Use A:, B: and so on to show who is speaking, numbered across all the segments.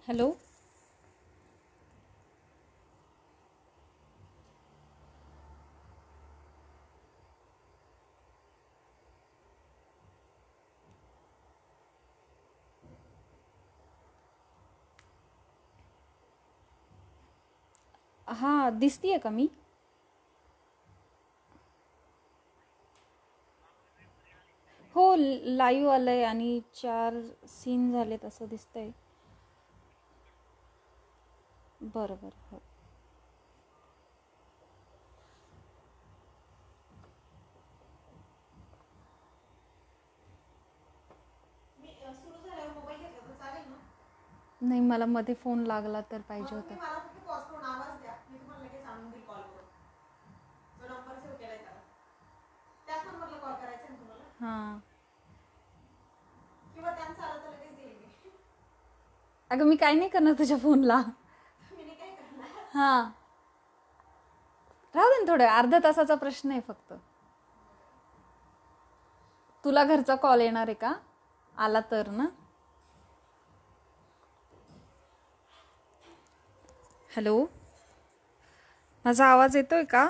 A: Hello. हां, दिसतीये का मी? हो, लाईव्ह आलंय आणि 4 सीन झालेत असं दिसतंय. बरं बरं. हो. नाही, मला मध्ये फोन लागला तर पाहिजे होता. हां. अगं मी काय नाही करणार तुझ्या फोनला. हां. राहू दे ना थोडं, अर्ध्या तासाचा प्रश्न आहे फक्त. तुला घरचा कॉल येणार आहे का? आला तर ना. हॅलो. माझा आवाज येतोय का?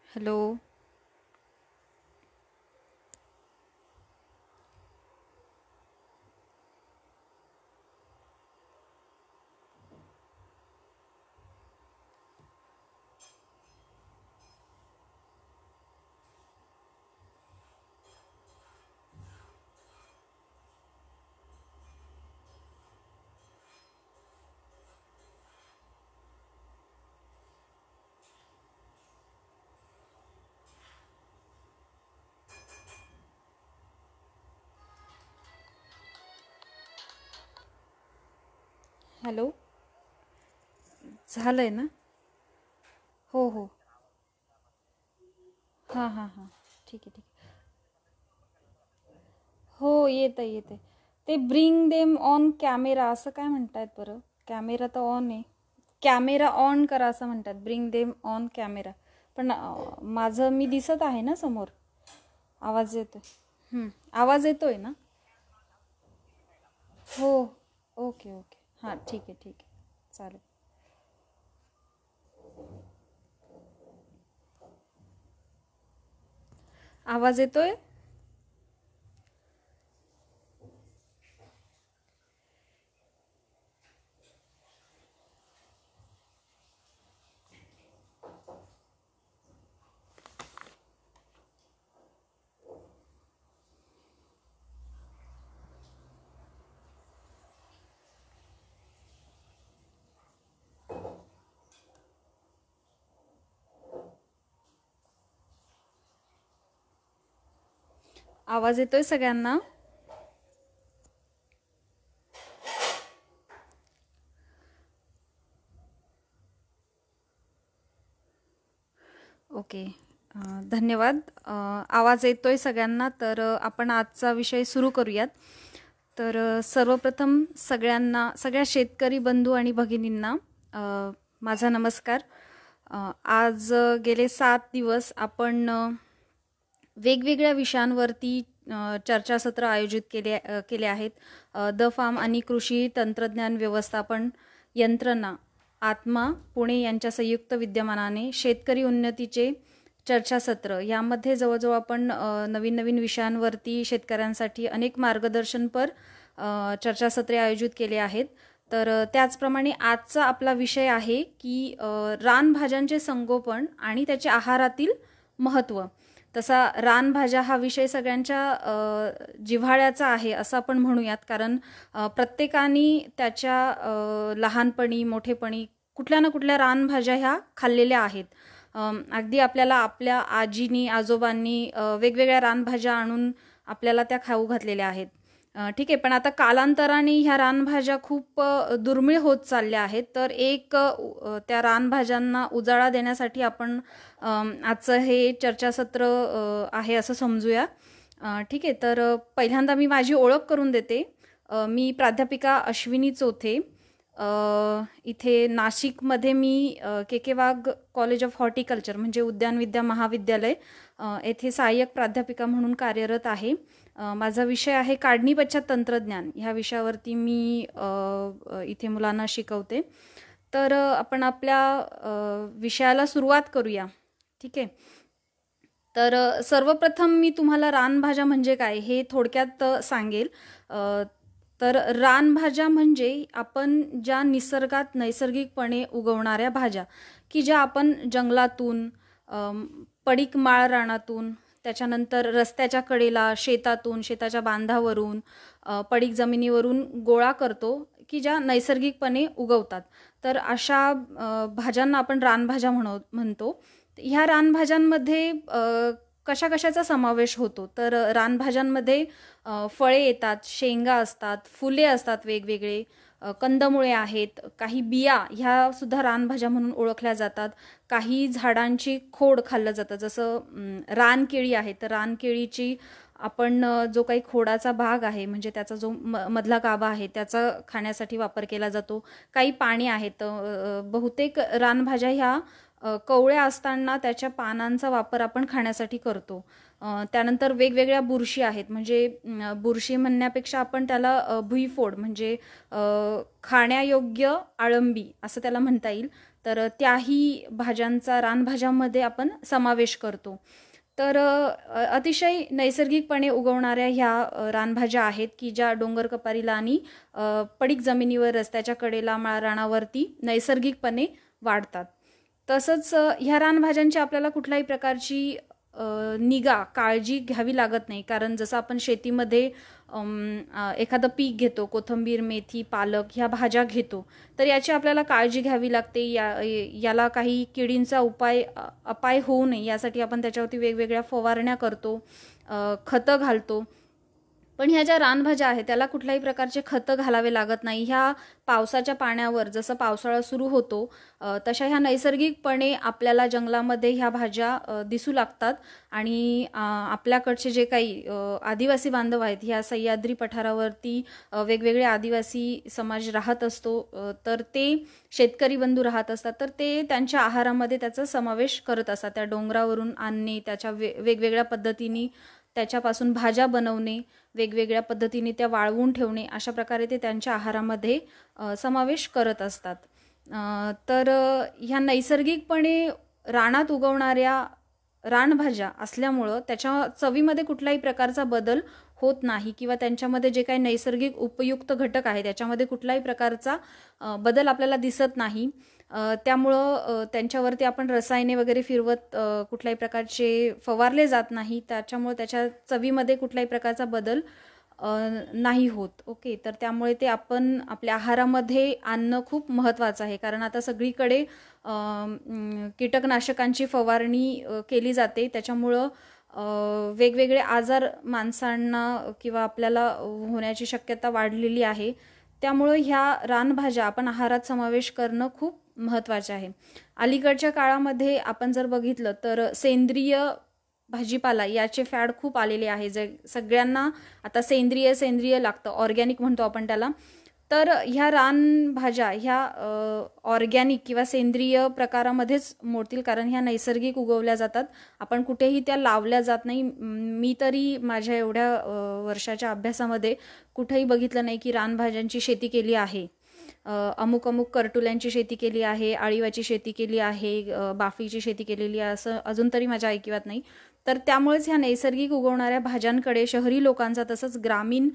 A: हॅलो. हॅलो. झालंय ना? हो हो. हां हां हां. ठीक आहे ठीक आहे. हो, येतंय येतंय. ते ब्रिंग देम ऑन कॅमेरा असं काय म्हणतायत बरं? कॅमेरा तर ऑन आहे. कॅमेरा ऑन करा असं म्हणतात, ब्रिंग देम ऑन कॅमेरा. पण माझं मी दिसत आहे ना समोर. आवाज येतोय. आवाज येतोय ना? हो. Okay okay. हां, ठीक आहे ठीक आहे. चालेल. आवाज येतोय? आवाज येतोय सगळ्यांना? ओके. धन्यवाद. आवाज येतोय सगळ्यांना, तर आपण आजचा विषय सुरू करूयात. तर सर्वप्रथम सगळ्या शेतकरी बंधू आणि भगिनींना माझा नमस्कार. आज गेले 7 दिवस आपण वेगवेगळ्या विषयांवरती चर्चासत्र आयोजित केले आहेत. द फार्म आणि कृषी तंत्रज्ञान व्यवस्थापन यंत्रणा आत्मा पुणे यांच्या संयुक्त विद्यमानाने शेतकरी उन्नतीचे चर्चासत्र, यामध्ये जवळजवळ आपण नवीन नवीन विषयांवरती शेतकऱ्यांसाठी अनेक मार्गदर्शनपर चर्चासत्रे आयोजित केले आहेत. तर त्याचप्रमाणे आजचा आपला विषय आहे की रानभाज्यांचे संगोपन आणि त्याचे आहारातील महत्त्व. तसा रानभाज्या हा विषय सगळ्यांच्या जिव्हाळ्याचा आहे असं आपण म्हणूयात, कारण प्रत्येकाने त्याच्या लहानपणी मोठेपणी कुठल्या ना कुठल्या रानभाज्या ह्या खाल्लेल्या आहेत. अगदी आपल्याला आपल्या आजीनी आजोबांनी वेगवेगळ्या रानभाज्या आणून आपल्याला त्या खाऊ घातलेल्या आहेत. ठीक आहे, पण आता कालांतराने ह्या रानभाज्या खूप दुर्मिळ होत चालल्या आहेत. तर त्या रानभाज्यांना उजाळा देण्यासाठी आपण आजचं हे चर्चासत्र आहे असं समजूया. ठीक आहे, तर पहिल्यांदा मी माझी ओळख करून देते. मी प्राध्यापिका अश्विनी चोथे, इथे नाशिकमध्ये मी के वाघ कॉलेज ऑफ हॉर्टिकल्चर म्हणजे उद्यानविद्या महाविद्यालय येथे सहाय्यक प्राध्यापिका म्हणून कार्यरत आहे. माझा विषय आहे काढणी पश्चात तंत्रज्ञान. ह्या विषयावरती मी इथे मुलांना शिकवते. तर आपण आपल्या विषयाला सुरुवात करूया. ठीक आहे. तर सर्वप्रथम मी तुम्हाला रानभाज्या म्हणजे काय हे थोडक्यात सांगेल. तर रानभाज्या म्हणजे आपण ज्या निसर्गात नैसर्गिकपणे उगवणाऱ्या भाज्या की ज्या आपण जंगलातून, पडीक माळ रानातून, त्याच्यानंतर रस्त्याच्या कडेला, शेतातून, शेताच्या बांधावरून, पडीक जमिनीवरून गोळा करतो की ज्या नैसर्गिकपणे उगवतात. तर अशा भाज्यांना आपण रानभाज्या म्हणतो. ह्या रानभाज्यांमध्ये कशा कशाचा समावेश होतो. तर रानभाज्यांमध्ये फळे येतात, शेंगा असतात, फुले असतात वेगवेगळे, कंदमुळे आहेत, काही बिया ह्या सुद्धा रानभाज्या म्हणून ओळखल्या जातात. काही झाडांची खोड खाल्लं जातं, जसं रानकेळी आहे तर रानकेळीची आपण जो काही खोडाचा भाग आहे म्हणजे त्याचा जो मधला गाभा आहे त्याचा खाण्यासाठी वापर केला जातो. काही पाणी आहेत. बहुतेक रानभाज्या ह्या कवळ्या असताना त्याच्या पानांचा वापर आपण खाण्यासाठी करतो. त्यानंतर वेगवेगळ्या बुरशी आहेत, म्हणजे बुरशी म्हणण्यापेक्षा आपण त्याला भुईफोड म्हणजे खाण्यायोग्य आळंबी असं त्याला म्हणता येईल. तर त्याही भाज्यांचा रानभाज्यांमध्ये आपण समावेश करतो. तर अतिशय नैसर्गिकपणे उगवणाऱ्या ह्या रानभाज्या आहेत की ज्या डोंगर कपारीला आणि पडीक जमिनीवर, रस्त्याच्या कडेला, माळरानावरती नैसर्गिकपणे वाढतात. तसंच ह्या रानभाज्यांची आपल्याला कुठल्याही प्रकारची निगा, काळजी घ्यावी लागत नाही. कारण जसं आपण शेतीमध्ये एखादं पीक घेतो, कोथिंबीर, मेथी, पालक ह्या भाज्या घेतो, तर याची आपल्याला काळजी घ्यावी लागते. याला काही किडींचा अपाय होऊ नये यासाठी आपण त्याच्यावरती वेगवेगळ्या फवारण्या करतो, खतं घालतो. पण ह्या ज्या रानभाज्या आहेत त्याला कुठल्याही प्रकारचे खतं घालावे लागत नाही. ह्या पावसाच्या पाण्यावर, जसं पावसाळा सुरू होतो तशा ह्या नैसर्गिकपणे आपल्याला जंगलामध्ये ह्या भाज्या दिसू लागतात. आणि आपल्याकडचे जे काही आदिवासी बांधव आहेत, ह्या सह्याद्री पठारावरती वेगवेगळे आदिवासी समाज राहत असतो, तर ते शेतकरी बंधू राहत असतात. तर ते त्यांच्या आहारामध्ये त्याचा समावेश करत असतात. त्या डोंगरावरून आणणे, त्याच्या वेगवेगळ्या पद्धतीने त्याच्यापासून भाज्या बनवणे, वेगवेगळ्या पद्धतीने त्या वाळवून ठेवणे, अशा प्रकारे ते त्यांच्या आहारामध्ये समावेश करत असतात. तर ह्या नैसर्गिकपणे रानात उगवणाऱ्या रानभाज्या असल्यामुळं त्याच्या चवीमध्ये कुठल्याही प्रकारचा बदल होत नाही किंवा त्यांच्यामध्ये जे काही नैसर्गिक उपयुक्त घटक आहे त्याच्यामध्ये कुठल्याही प्रकारचा बदल आपल्याला दिसत नाही. त्यामुळं त्यांच्यावरती आपण रसायने वगैरे फिरवत कुठल्याही प्रकारचे फवारले जात नाही. त्याच्यामुळे त्याच्या चवीमध्ये कुठल्याही प्रकारचा बदल नाही होत. ओके. तर त्यामुळे ते आपण आपल्या आहारामध्ये आणणं खूप महत्त्वाचं आहे. कारण आता सगळीकडे कीटकनाशकांची फवारणी केली जाते. त्याच्यामुळं वेगवेगळे आजार माणसांना किंवा आपल्याला होण्याची शक्यता वाढलेली आहे. त्यामुळं ह्या रानभाज्या आपण आहारात समावेश करणं खूप महत्त्वाचे आहे. अलीकडच्या काळामध्ये आपण जर बघितलं तर सेंद्रिय भाजीपाला याचे फॅड खूप आलेले आहे. जे सगळ्यांना आता सेंद्रिय लागतं, ऑर्गॅनिक म्हणतो आपण त्याला. तर ह्या रानभाज्या ह्या ऑर्गॅनिक किंवा सेंद्रिय प्रकारामध्येच मोडतील, कारण ह्या नैसर्गिक उगवल्या जातात. आपण कुठेही त्या लावल्या जात नाही. मी तरी माझ्या एवढ्या वर्षाच्या अभ्यासामध्ये कुठेही बघितलं नाही की रानभाज्यांची शेती केली आहे. अमुक करटुल्यांची शेती केली आहे, आळीवाची शेती केली आहे, बाफीची शेती केलेली आहे, असं अजून तरी माझ्या ऐकिवात नाही. तर त्यामुळेच ह्या नैसर्गिक उगवणाऱ्या भाज्यांकडे शहरी लोकांचा तसंच ग्रामीण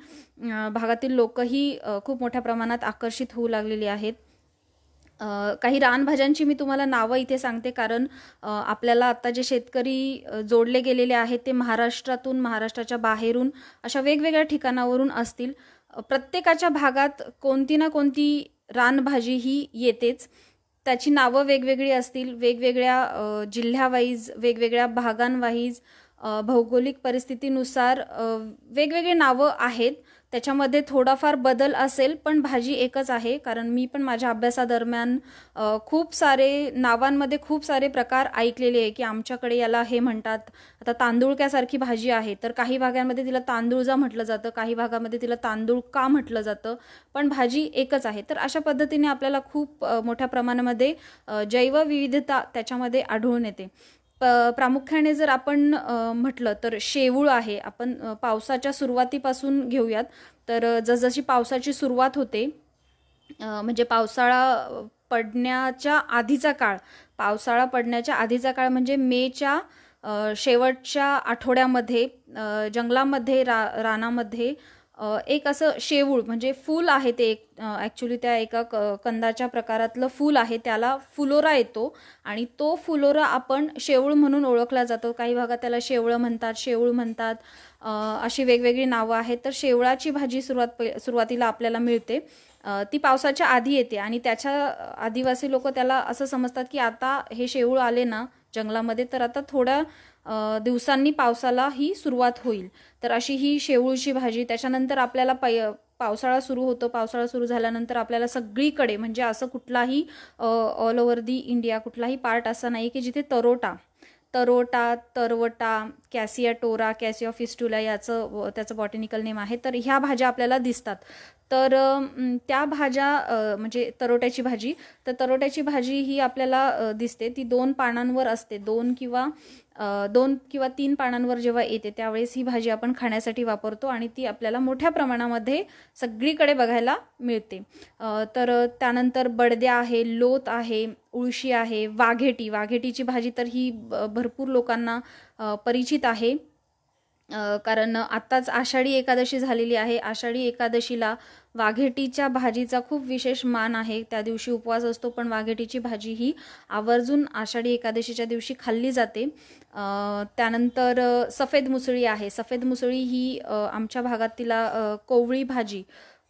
A: भागातील लोकही खूप मोठ्या प्रमाणात आकर्षित होऊ लागलेली आहेत. काही रानभाज्यांची मी तुम्हाला नावं इथे सांगते, कारण आपल्याला आता जे शेतकरी जोडले गेलेले आहेत ते महाराष्ट्रातून, महाराष्ट्राच्या बाहेरून अशा वेगवेगळ्या ठिकाणावरून असतील. प्रत्येकाच्या भागात कोणती ना कोणती रानभाजी ही येतेच. त्याची नावं वेगवेगळी असतील, वेगवेगळ्या जिल्ह्यावाईज, वेगवेगळ्या भागांवाईज भौगोलिक परिस्थितीनुसार वेगवेगळे नावं आहेत. त्याच्यामध्ये थोडाफार बदल असेल, पण भाजी एकच आहे. कारण मी पण माझ्या अभ्यासादरम्यान खूप सारे नावांमध्ये खूप सारे प्रकार ऐकलेले आहे, की आमच्याकडे याला हे म्हणतात. आता तांदूळक्यासारखी भाजी आहे, तर काही भागांमध्ये तिला तांदूळजा म्हटलं जातं, काही भागामध्ये तिला तांदूळ का म्हटलं जातं, पण भाजी एकच आहे. तर अशा पद्धतीने आपल्याला खूप मोठ्या प्रमाणामध्ये जैवविविधता त्याच्यामध्ये आढळून येते. प्रामुख्याने जर आपण म्हटलं तर शेवूळ आहे. आपण पावसाच्या सुरुवातीपासून घेऊयात. तर जसजशी पावसाची सुरुवात होते, म्हणजे पावसाळा पडण्याच्या आधीचा काळ म्हणजे मेच्या शेवटच्या आठवड्यामध्ये जंगलामध्ये रानामध्ये एक असं शेवूळ म्हणजे फूल आहे. ते एक ॲक्च्युली त्या एका कंदाच्या प्रकारातलं फूल आहे, त्याला फुलोरा येतो आणि तो फुलोरा आपण शेवूळ म्हणून ओळखला जातो. काही भागात त्याला शेवळं म्हणतात, शेवूळ म्हणतात, अशी वेगवेगळी नावं आहेत. तर शेवळाची भाजी सुरुवातीला आपल्याला मिळते. ती पावसाच्या आधी येते आणि त्याच्या आदिवासी लोक त्याला असं समजतात की आता हे शेवूळ आले ना जंगलामध्ये, तर आता थोड्या दिवसांनी पावसाला ही सुरुवात होईल. तर अशी ही शेवूळची भाजी. त्याच्यानंतर आपल्याला पावसाळा सुरू होतो. पावसाळा सुरू झाल्यानंतर आपल्याला सगळीकडे म्हणजे असं कुठलाही ऑल ओव्हर दी इंडिया कुठलाही पार्ट असा नाही की जिथे तरोटा, तरवटा, कॅसिया टोरा, कॅसिया फिस्टुला त्याचं बॉटॅनिकल नेम आहे. तर ह्या भाज्या आपल्याला दिसतात. तर त्या भाज्या म्हणजे तरोट्याची भाजी ही आपल्याला दिसते. ती 2 पानांवर असते. 2 किंवा 3 पानांवर जेव्हा येते त्यावेळेस ही भाजी आपण खाण्यासाठी वापरतो आणि ती आपल्याला मोठ्या प्रमाणामध्ये सगळीकडे बघायला मिळते. तर त्यानंतर बडद्या आहे, लोत आहे, उळशी आहे, वाघेटीची भाजी तर ही भरपूर लोकांना परिचित आहे. कारण आत्ताच आषाढी एकादशी झालेली आहे. आषाढी एकादशीला वाघेटीच्या भाजीचा खूप विशेष मान आहे. त्या दिवशी उपवास असतो, पण वाघेटीची भाजी ही आवर्जून आषाढी एकादशीच्या दिवशी खाल्ली जाते. त्यानंतर सफेद मुसळी आहे. सफेद मुसळी ही आमच्या भागात तिला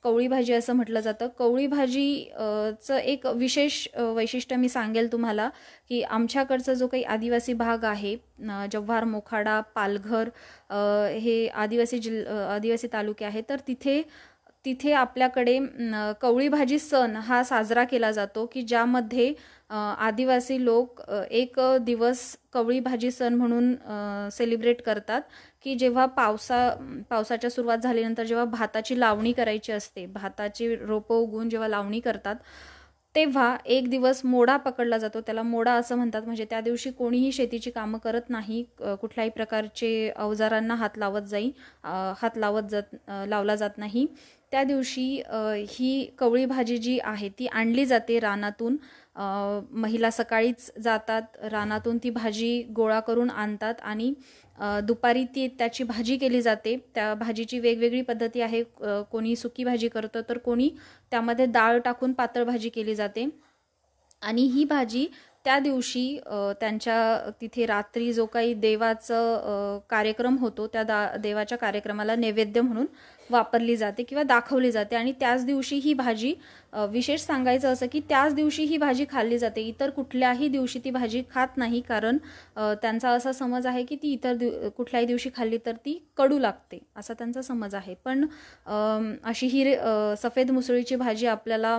A: कवळी भाजी असं म्हटलं जातं. कवळी भाजीचं एक विशेष वैशिष्ट्य मी सांगेल तुम्हाला, की आमच्याकडचा जो काही आदिवासी भाग आहे, जव्हार, मोखाडा, पालघर हे आदिवासी तालुके आहेत. तर तिथे आपल्याकडे कवळी भाजी सण हा साजरा केला जातो, की ज्यामध्ये आदिवासी लोक एक दिवस कवळी भाजी सण म्हणून सेलिब्रेट करतात, की जेव्हा पावसाच्या सुरुवात झाल्यानंतर जेव्हा भाताची लावणी करायची असते, भाताची रोपं उगवून जेव्हा लावणी करतात तेव्हा एक दिवस मोडा पकडला जातो. त्याला मोडा असं म्हणतात. म्हणजे त्या दिवशी कोणीही शेतीची कामं करत नाही, कुठल्याही प्रकारचे अवजारांना हात लावला जात नाही. त्या दिवशी ही कवळी भाजी जी आहे ती आणली जाते रानातून. महिला सकाळीच जातात रानातून, ती भाजी गोळा करून आणतात आणि दुपारी त्याची भाजी केली जाते. त्या भाजीची वेगवेगळी पद्धती आहे. कोणी सुकी भाजी करतं, तर कोणी त्यामध्ये डाळ टाकून पातळ भाजी केली जाते. आणि ही भाजी त्या दिवशी त्यांच्या तिथे रात्री जो काही देवाचं कार्यक्रम होतो, त्या देवाच्या कार्यक्रमाला नैवेद्य म्हणून वापरली जाते किंवा दाखवली जाते. आणि त्याच दिवशी ही भाजी, विशेष सांगायचं असं की त्याच दिवशी ही भाजी खाल्ली जाते. इतर कुठल्याही दिवशी ती भाजी खात नाही, कारण त्यांचा असा समज आहे की ती कुठल्याही दिवशी खाल्ली तर ती कडू लागते, असा त्यांचा समज आहे. पण अशी ही सफेद मुसळीची भाजी आपल्याला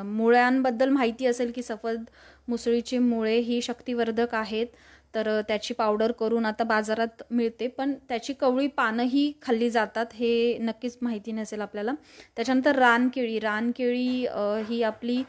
A: मुळ्यांबद्दल माहिती असेल की सफेद मुसळीची मुळे ही शक्तिवर्धक आहेत. तर त्याची पावडर करून आता बाजारात मिळते, पण त्याची कवळी पानंही खाल्ली जातात, हे नक्कीच माहिती नसेल आपल्याला. त्याच्यानंतर रानकेळी ही आपली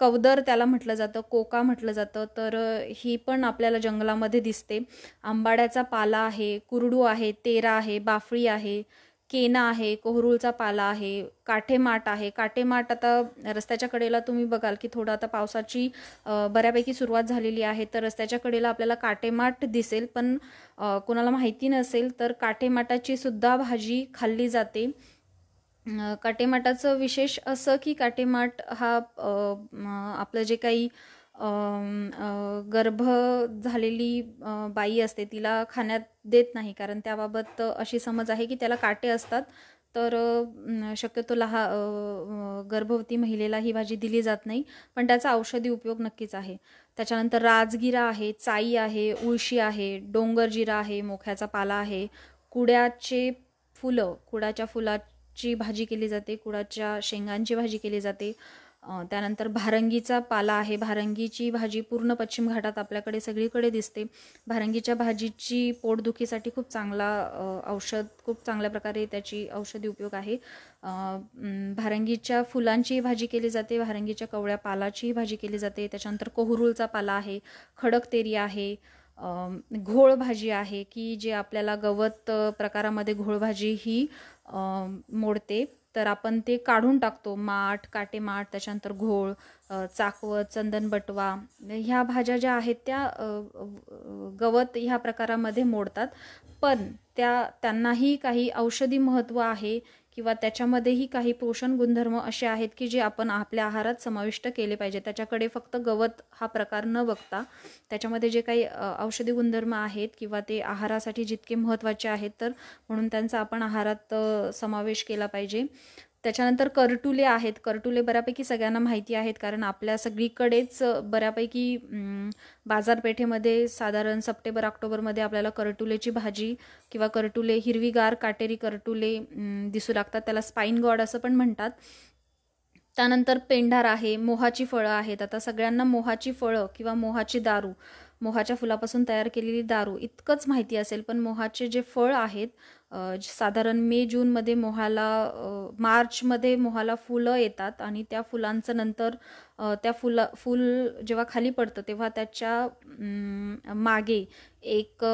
A: कवदर त्याला म्हटलं जातं, कोका म्हटलं जातं. तर ही पण आपल्याला जंगलामध्ये दिसते. आंबाड्याचा पाला आहे, कुरडू आहे, तेरा आहे, बाफळी आहे, केना आहे, कोहरुळचा पाला आहे, काठेमाठ आहे. काठेमाठ आता रस्त्याच्या कडेला तुम्ही बघाल की थोडं आता पावसाची बऱ्यापैकी सुरुवात झालेली आहे, तर रस्त्याच्या कडेला आपल्याला काठेमाठ दिसेल. पण कोणाला माहिती नसेल तर काठेमाठाची सुद्धा भाजी खाल्ली जाते. काटेमाटाचं विशेष असं की काटेमाट हा आपलं जे काही गर्भ झालेली बाई असते तिला खाण्यात देत नाही, कारण त्याबाबत अशी समज आहे की त्याला काटे असतात. तर शक्यतो गर्भवती महिलेला ही भाजी दिली जात नाही, पण त्याचा औषधी उपयोग नक्कीच आहे. त्याच्यानंतर राजगिरा आहे, चाई आहे, उळशी आहे, डोंगरजिरा आहे, मोख्याचा पाला आहे, कुड्याचे फुलं, कुडाच्या फुलाची भाजी केली जाते, कुडाच्या शेंगांची भाजी केली जाते. त्यानंतर भारंगीचा पाला आहे. भारंगीची भाजी पूर्ण पश्चिम घाटात आपल्याकडे सगळीकडे दिसते. भारंगीच्या भाजीची पोटदुखीसाठी खूप चांगला औषध, खूप चांगल्या प्रकारे त्याची औषधी उपयोग आहे. भारंगीच्या फुलांची भाजी केली जाते, भारंगीच्या कवळ्या पालाची भाजी केली जाते. त्याच्यानंतर कोहुरुलचा पाला आहे, खडक तेरी आहे, घोळ भाजी आहे की जे आपल्याला गवत प्रकारामध्ये घोळ भाजी ही मोडते, तर आपण ते काढून टाकतो. माठ, काटे माठ, त्याच्यानंतर घोळ, चाकवत, चंदन बटवा, ह्या भाज्या ज्या आहेत त्या गवत ह्या प्रकारामध्ये मोडतात, पण त्यांनाही काही औषधी महत्त्व आहे किंवा त्याच्यामध्येही काही पोषण गुणधर्म असे आहेत की जे आपण आपल्या आहारात समाविष्ट केले पाहिजे. त्याच्याकडे फक्त गवत हा प्रकार न बघता त्याच्यामध्ये जे काही औषधी गुणधर्म आहेत किंवा ते आहारासाठी जितके महत्त्वाचे आहेत, तर म्हणून त्यांचा आपण आहारात समावेश केला पाहिजे. त्याच्यानंतर करटुले आहेत. करटुले बऱ्यापैकी सगळ्यांना माहिती आहेत, कारण आपल्या सगळीकडेच बऱ्यापैकी बाजारपेठेमध्ये साधारण सप्टेंबर ऑक्टोबरमध्ये आपल्याला करटुलेची भाजी किंवा करटुले, हिरवीगार काटेरी करटुले दिसू लागतात. त्याला स्पाईन गॉड असं पण म्हणतात. त्यानंतर पेंढार आहे, मोहाची फळं आहेत. आता सगळ्यांना मोहाची फळं किंवा मोहाची दारू, मोहाच्या फुलापासून तयार केलेली दारू इतकंच माहिती असेल, पण मोहाचे जे फळ आहेत, साधारण मे जूनमध्ये मार्चमध्ये मोहाला फुलं येतात आणि त्या फुलांचं नंतर फुल जेव्हा खाली पडतं तेव्हा त्याच्या मागे एक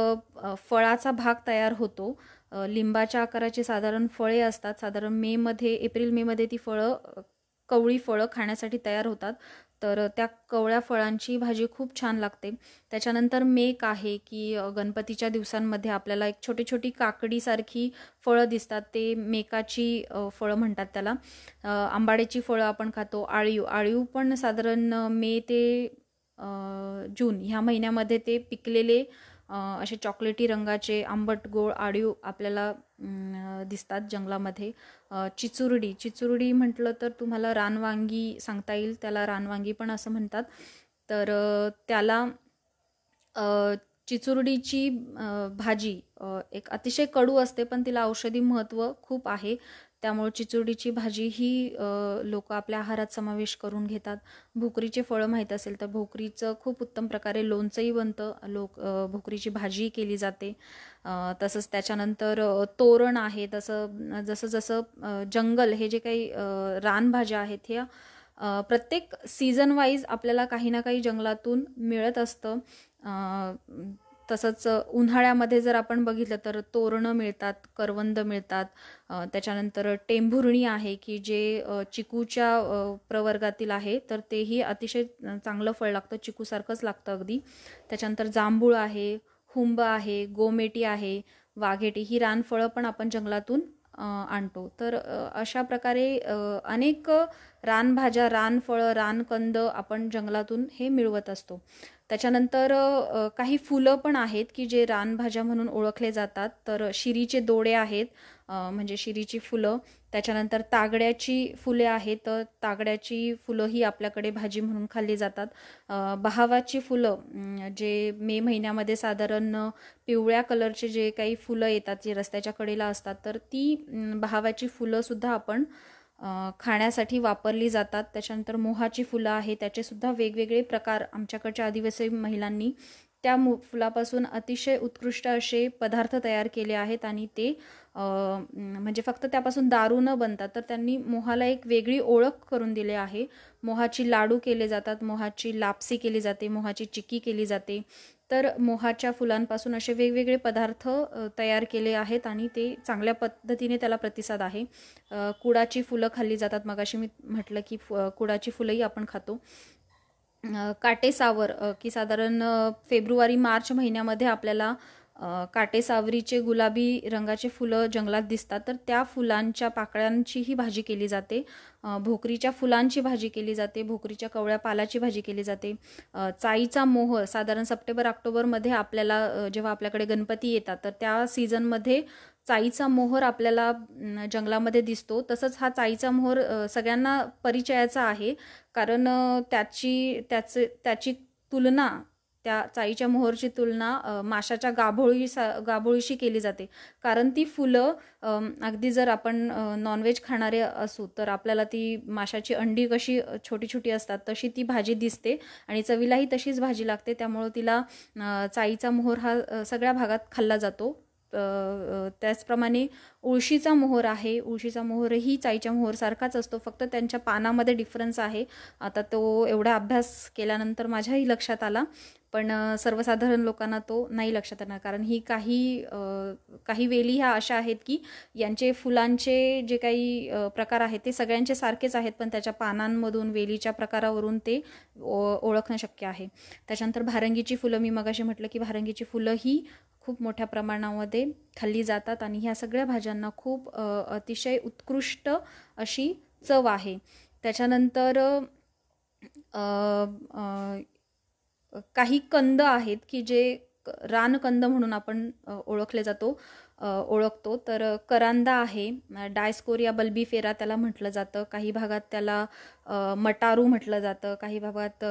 A: फळाचा भाग तयार होतो. लिंबाच्या आकाराची साधारण फळे असतात. साधारण एप्रिल मेमध्ये ती कवळी फळं खाण्यासाठी तयार होतात. तर त्या कवळ्या फळांची भाजी खूप छान लागते. त्याच्यानंतर मेक आहे की गणपतीच्या दिवसांमध्ये आपल्याला एक छोटी छोटी काकडीसारखी फळं दिसतात, ते मेकाची फळं म्हणतात त्याला. आंबाड्याची फळं आपण खातो. आळीव पण साधारण मे ते जून ह्या महिन्यामध्ये ते पिकलेले असे चॉकलेटी रंगाचे आंबट गोड आळीव आपल्याला दिसतात जंगलामध्ये. चिचुरडी म्हटलं तर तुम्हाला रानवांगी सांगता येईल, त्याला रानवांगी पण असं म्हणतात. तर त्याला चिचुरडीची भाजी एक अतिशय कडू असते, पण तिला औषधी महत्त्व खूप आहे. त्यामुळे चिचुरडीची भाजी ही लोक आपल्या आहारात समावेश करून घेतात. भोकरीचे फळं माहीत असेल तर भोकरीचं खूप उत्तम प्रकारे लोणचंही बनतं. भोकरीची भाजी केली जाते. तसंच त्याच्यानंतर तोरण आहे. जसं जसं जंगल हे जे काही रानभाज्या आहेत ह्या प्रत्येक सीझन वाईज आपल्याला काही ना काही जंगलातून मिळत असतं. तसंच उन्हाळ्यामध्ये जर आपण बघितलं तर तोरणं मिळतात, करवंद मिळतात. त्याच्यानंतर टेंभुर्णी आहे की जे चिकूच्या प्रवर्गातील आहे, तर तेही अतिशय चांगलं फळ लागतं, चिकूसारखंच लागतं अगदी. त्याच्यानंतर जांभूळ आहे, हुंब आहे, गोमेटी आहे, वाघेटी, ही रानफळं पण आपण जंगलातून आणतो. तर अशा प्रकारे अनेक रानभाज्या, रानफळं, रानकंद आपण जंगलातून हे मिळवत असतो. त्याच्यानंतर काही फुलं पण आहेत की जे रानभाज्या म्हणून ओळखले जातात. तर शिरीचे दोडे आहेत, म्हणजे शिरीची फुलं. त्याच्यानंतर तागड्याची फुले आहेत, तर तागड्याची फुलं ही आपल्याकडे भाजी म्हणून खाल्ली जातात. बहावाची फुलं जे मे महिन्यामध्ये साधारण पिवळ्या कलरचे जे काही फुलं येतात, जे रस्त्याच्या कडेला असतात, तर ती बहावाची फुलंसुद्धा आपण खाण्यासाठी वापरली जातात. त्याच्यानंतर मोहाची फुलं आहे, त्याचेसुद्धा वेगवेगळे प्रकार आमच्याकडच्या आदिवासी महिलांनी त्या फुलापासून अतिशय उत्कृष्ट असे पदार्थ तयार केले आहेत आणि ते म्हणजे फक्त त्यापासून दारू न बनतात, तर त्यांनी मोहाला एक वेगळी ओळख करून दिली आहे. मोहाची लाडू केले जातात, मोहाची लापसी केली जाते, मोहाची चिक्की केली जाते. तर मोहाच्या फुलांपासून असे वेगवेगळे पदार्थ तयार केले आहेत आणि ते चांगल्या पद्धतीने त्याला प्रतिसाद आहे. कुडाची फुलं खाल्ली जातात. मगाशी मी म्हटलं की कुडाची फुलंही आपण खातो. काटेसावर की साधारण फेब्रुवारी मार्च महिन्यामध्ये आपल्याला काटेसावरीचे गुलाबी रंगाचे फुलं जंगलात दिसतात, तर त्या फुलांच्या पाकळ्यांचीही भाजी केली जाते. भोकरीच्या फुलांची भाजी केली जाते, भोकरीच्या कवळ्या पालाची भाजी केली जाते. चाईचा मोह साधारण सप्टेंबर ऑक्टोबरमध्ये आपल्याला जेव्हा आपल्याकडे गणपती येतात, तर त्या सीझनमध्ये चाईचा मोहर आपल्याला जंगलामध्ये दिसतो, तसंच हा चाईचा मोहर सगळ्यांना परिचयाचा आहे. कारण त्याची तुलना, त्या चाईच्या मोहरची तुलना माशाच्या गाभोळीशी केली जाते. कारण ती फुलं, अगदी जर आपण नॉनव्हेज खाणारे असू तर आपल्याला ती माशाची अंडी कशी छोटी छोटी असतात तशी ती भाजी दिसते आणि चवीलाही तशीच भाजी लागते. त्यामुळं तिला चाईचा मोहर हा सगळ्या भागात खाल्ला जातो. त्याचप्रमाणे उळशीचा मोहर आहे. उळशीचा मोहरही चाईच्या मोहरसारखाच असतो, फक्त त्यांच्या पानामध्ये डिफरन्स आहे. आता तो एवढा अभ्यास केल्यानंतर माझ्याही लक्षात आला, पण सर्वसाधारण लोकांना तो नाही लक्षात येणार. कारण ही काही वेली ह्या अशा आहेत की यांचे फुलांचे जे काही प्रकार आहेत ते सगळ्यांचे सारखेच आहेत, पण त्याच्या पानांमधून, वेलीच्या प्रकारावरून ते ओळखणं शक्य आहे. त्याच्यानंतर भारंगीची फुलं, मी मगाशी म्हटलं की भारंगीची फुलं ही खूप मोठ्या प्रमाणामध्ये खाल्ली जातात आणि ह्या सगळ्या भाज्यांना खूप अतिशय उत्कृष्ट अशी चव आहे. त्याच्यानंतर काही कंद आहेत की जे रानकंद म्हणून आपण ओळखतो. तर करांदा आहे, डायस्कोरिया बल्बीफेरा त्याला म्हटलं जातं. काही भागात त्याला मटारू म्हटलं जातं, काही भागात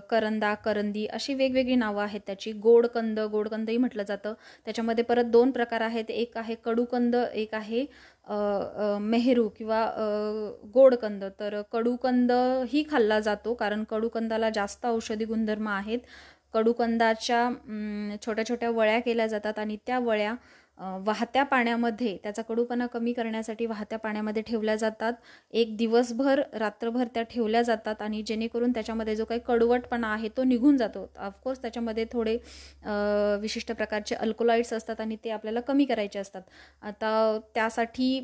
A: करंदा, करंदी अशी वेगवेगळी नावं आहेत त्याची. गोडकंदही म्हटलं जातं. त्याच्यामध्ये परत 2 प्रकार आहेत, एक आहे कडूकंद, एक आहे मेहरू किंवा गोडकंद. तर कडूकंद ही खाल्ला जातो कारण कडूकंदाला जास्त औषधी गुणधर्म आहेत. कडूकंदाच्या छोट्या छोट्या वळ्या केल्या जातात आणि त्या वळ्या वाहत्या पाण्यामध्ये, त्याचा कडूपणा कमी करण्यासाठी वाहत्या पाण्यामध्ये ठेवल्या जातात. एक दिवसभर, रात्रभर त्या ठेवल्या जातात आणि जेणेकरून त्याच्यामध्ये जो काही कडवटपणा आहे तो निघून जातो. ऑफकोर्स त्याच्यामध्ये थोडे विशिष्ट प्रकारचे अल्कोलाइड्स असतात आणि ते आपल्याला कमी करायचे असतात. आता त्यासाठी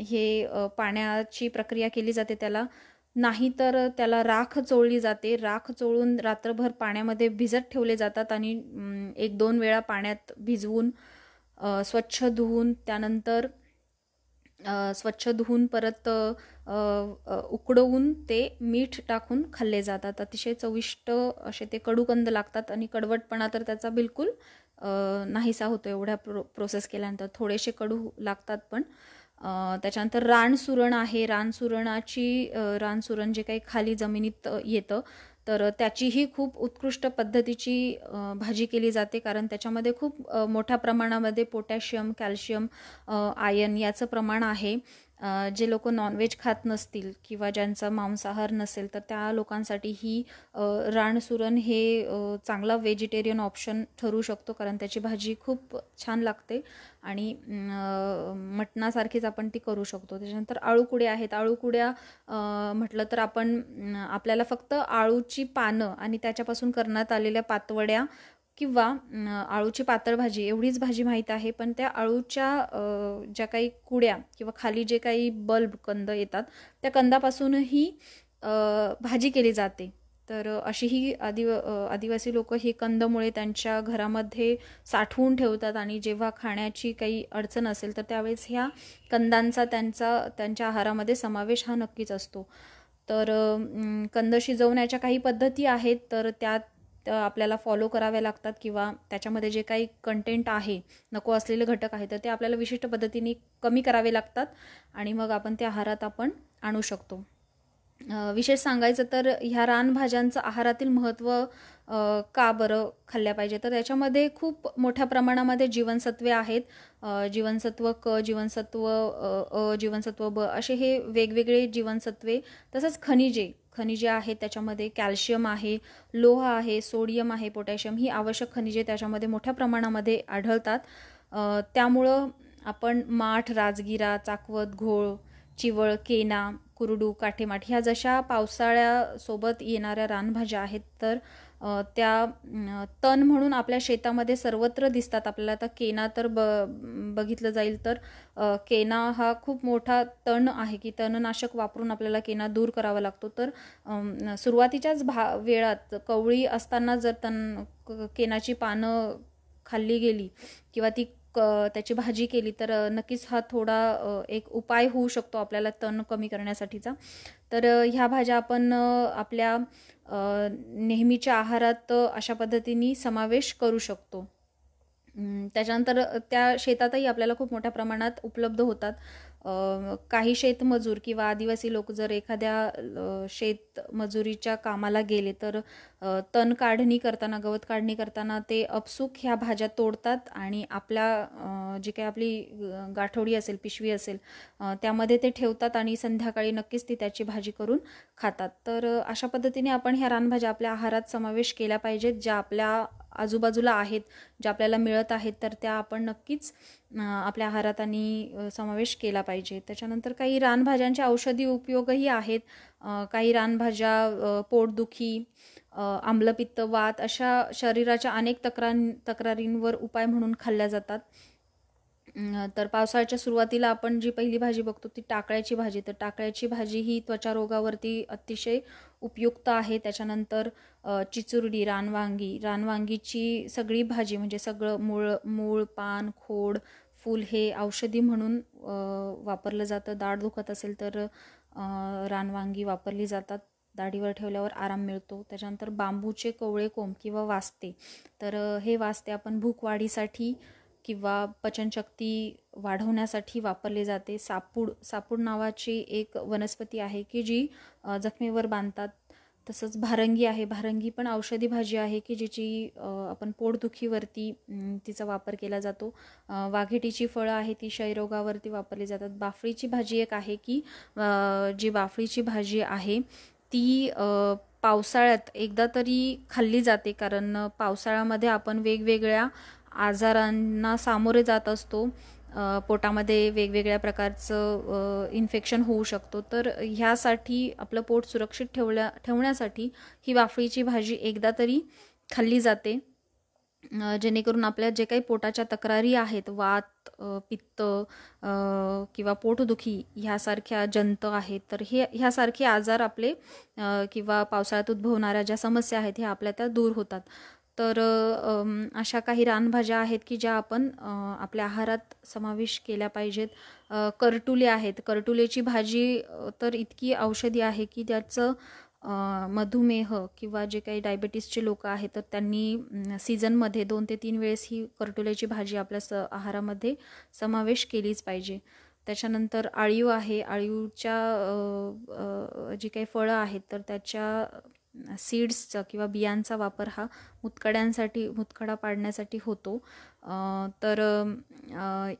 A: हे पाण्याची प्रक्रिया केली जाते त्याला. नाही तर त्याला राख चोळली जाते. राख चोळून रात्रभर पाण्यामध्ये भिजत ठेवले जातात आणि 1-2 वेळा पाण्यात भिजवून स्वच्छ धुवून परत उकडवून ते मीठ टाकून खाल्ले जातात. अतिशय चविष्ट असे ते कडूकंद लागतात आणि कडवटपणा तर त्याचा बिलकुल नाहीसा होतो एवढ्या प्रोसेस केल्यानंतर. थोडेसे कडू लागतात पण. त्याच्यानंतर रानसुरण आहे. रानसुरण जे काही खाली जमिनीत येतं तर त्याचीही खूप उत्कृष्ट पद्धतीची भाजी केली जाते. कारण त्याच्यामध्ये खूप मोठ्या प्रमाणामध्ये पोटॅशियम, कॅल्शियम, आयर्न याचं प्रमाण आहे. जे लोक नॉनव्हेज खात नसतील किंवा ज्यांचा मांसाहार नसेल तर त्या लोकांसाठी ही रानसुरण हे चांगला व्हेजिटेरियन ऑप्शन ठरू शकतो. कारण त्याची भाजी खूप छान लागते आणि मटणासारखीच आपण ती करू शकतो. त्याच्यानंतर आळूकुड्या आहेत. आळूकुड्या म्हटलं तर आपल्याला फक्त आळूची पानं आणि त्याच्यापासून करण्यात आलेल्या पातवड्या किंवा आळूची पातळ भाजी एवढीच भाजी माहीत आहे. पण त्या आळूच्या ज्या काही कुड्या किंवा खाली जे काही कंद येतात त्या कंदापासूनही भाजी केली जाते. तर अशी ही आदिवासी लोक ही कंदमुळे त्यांच्या घरामध्ये साठवून ठेवतात आणि जेव्हा खाण्याची काही अडचण असेल तर त्यावेळेस ह्या कंदांचा त्यांच्या आहारामध्ये समावेश हा नक्कीच असतो. तर कंद शिजवण्याच्या काही पद्धती आहेत, तर त्यात आपल्याला फॉलो कराव्या लागतात किंवा त्याच्यामध्ये जे काही कंटेंट आहे, नको असलेले घटक आहेत, तर ते आपल्याला विशिष्ट पद्धतीने कमी करावे लागतात आणि मग आपण त्या आहारात आणू शकतो. विशेष सांगायचं तर ह्या रानभाज्यांचं आहारातील महत्त्व का बरं खाल्ल्या पाहिजे, तर त्याच्यामध्ये खूप मोठ्या प्रमाणामध्ये जीवनसत्वे आहेत. जीवनसत्व क, जीवनसत्व अ, जीवनसत्व ब असे हे वेगवेगळे जीवनसत्वे. तसंच खनिजे आहेत. त्याच्यामध्ये कॅल्शियम आहे, लोह आहे, सोडियम आहे, पोटॅशियम ही आवश्यक खनिजे त्याच्यामध्ये मोठ्या प्रमाणामध्ये आढळतात. त्यामुळं आपण माठ, राजगिरा, चाकवत, घोळ, चिवळ, केना, कुरडू, काठेमाठ ह्या जशा पावसाळ्यासोबत येणाऱ्या रानभाज्या आहेत तर त्या तण म्हणून आपल्या शेतामध्ये सर्वत्र दिसतात आपल्याला. आता केना तर बघितलं जाईल तर केना हा खूप मोठा तण आहे की तणनाशक वापरून आपल्याला केना दूर करावा लागतो. तर सुरुवातीच्याच वेळात कवळी असताना जर केनाची पानं खाल्ली गेली किंवा त्याची भाजी केली तर नक्कीच हा थोडा एक उपाय होऊ शकतो आपल्याला तण कमी करण्यासाठीचा. तर ह्या भाज्या आपण आपल्या नेहमीच्या आहारात अशा पद्धतीने समावेश करू शकतो. त्याच्यानंतर त्या शेतातही आपल्याला खूप मोठ्या प्रमाणात उपलब्ध होतात. काही शेतमजूर किंवा आदिवासी लोक जर एखाद्या शेतमजुरीच्या कामाला गेले तर तण काढणी करताना, गवत काढणी करताना ते आपसूक ह्या भाज्या तोडतात आणि जी काही आपली गाठोडी असेल, पिशवी असेल, त्यामध्ये ते ठेवतात आणि संध्याकाळी नक्कीच ती त्याची भाजी करून खातात. तर अशा पद्धतीने आपण ह्या रानभाज्या आपल्या आहारात समावेश केल्या पाहिजेत. ज्या आपल्या आजूबाजूला आहेत, ज्या आपल्याला मिळत आहेत, तर त्या आपण नक्कीच आपल्या आहारात आणि समावेश केला पाहिजे. त्याच्यानंतर काही रानभाज्यांचे औषधी उपयोगही आहेत. काही रानभाज्या पोटदुखी, आम्लपित्त, वात अशा शरीराच्या अनेक तक्रारींवर उपाय म्हणून खाल्ल्या जातात. तर पावसाळ्याच्या सुरुवातीला आपण जी पहिली भाजी बघतो ती टाकळ्याची भाजी. तर टाकळ्याची भाजी ही त्वचारोगावरती अतिशय उपयुक्त आहे. त्याच्यानंतर चिचुरडी, रानवांगीची सगळी भाजी म्हणजे सगळं मूळ, पान, खोड, फूल हे औषधी म्हणून वापरलं जातं. दाढ दुखत असेल तर रानवांगी वापरली जातात. दाढीवर ठेवल्यावर आराम मिळतो. त्याच्यानंतर बांबूचे कोवळे कोंब किंवा वास्ते. तर हे वास्ते आपण भूकवाढीसाठी किंवा पचनशक्ती वाढवण्यासाठी वापरले जाते. सापूड नावाची एक वनस्पती आहे की जी जखमेवर बांधतात. तसंच भारंगी आहे. भारंगी पण औषधी भाजी आहे की जिची आपण पोटदुखीवरती तिचा वापर केला जातो. वाघेटीची फळं आहे ती क्षयरोगावरती वापरली जातात. बाफळीची भाजी एक आहे की जी बाफळीची भाजी आहे ती पावसाळ्यात एकदा तरी खाल्ली जाते, कारण पावसाळ्यामध्ये आपण वेगवेगळ्या आजारांना सामोरे जात असतो. पोटामध्ये वेगवेगळ्या प्रकारचं इन्फेक्शन होऊ शकतो. तर ह्यासाठी आपलं पोट सुरक्षित ठेवण्यासाठी ही बाफळीची भाजी एकदा तरी खाल्ली जाते, जेणेकरून आपल्या जे काही पोटाच्या तक्रारी आहेत, वात, पित्त किंवा पोटदुखी ह्यासारख्या जंत आहेत, तर ह्यासारखे आजार आपले किंवा पावसाळ्यात उद्भवणाऱ्या ज्या समस्या आहेत ह्या आपल्या त्या दूर होतात. तर अशा काही रानभाज्या आहेत की ज्या आपण आपल्या आहारात समावेश केल्या पाहिजेत. करटुले आहेत. करटुलेची भाजी तर इतकी औषधी आहे की त्याचं मधुमेह किंवा जे काही डायबेटीसचे लोक आहेत तर त्यांनी सीझनमध्ये 2 ते 3 वेळेस ही करटुल्याची भाजी आपल्या आहारामध्ये समावेश केलीच पाहिजे. त्याच्यानंतर आळीव आहे. आळीवच्या जी काही फळं आहेत तर त्याच्या सीड्सचा किंवा बियांचा वापर हा मुतखडा पाडण्यासाठी होतो. तर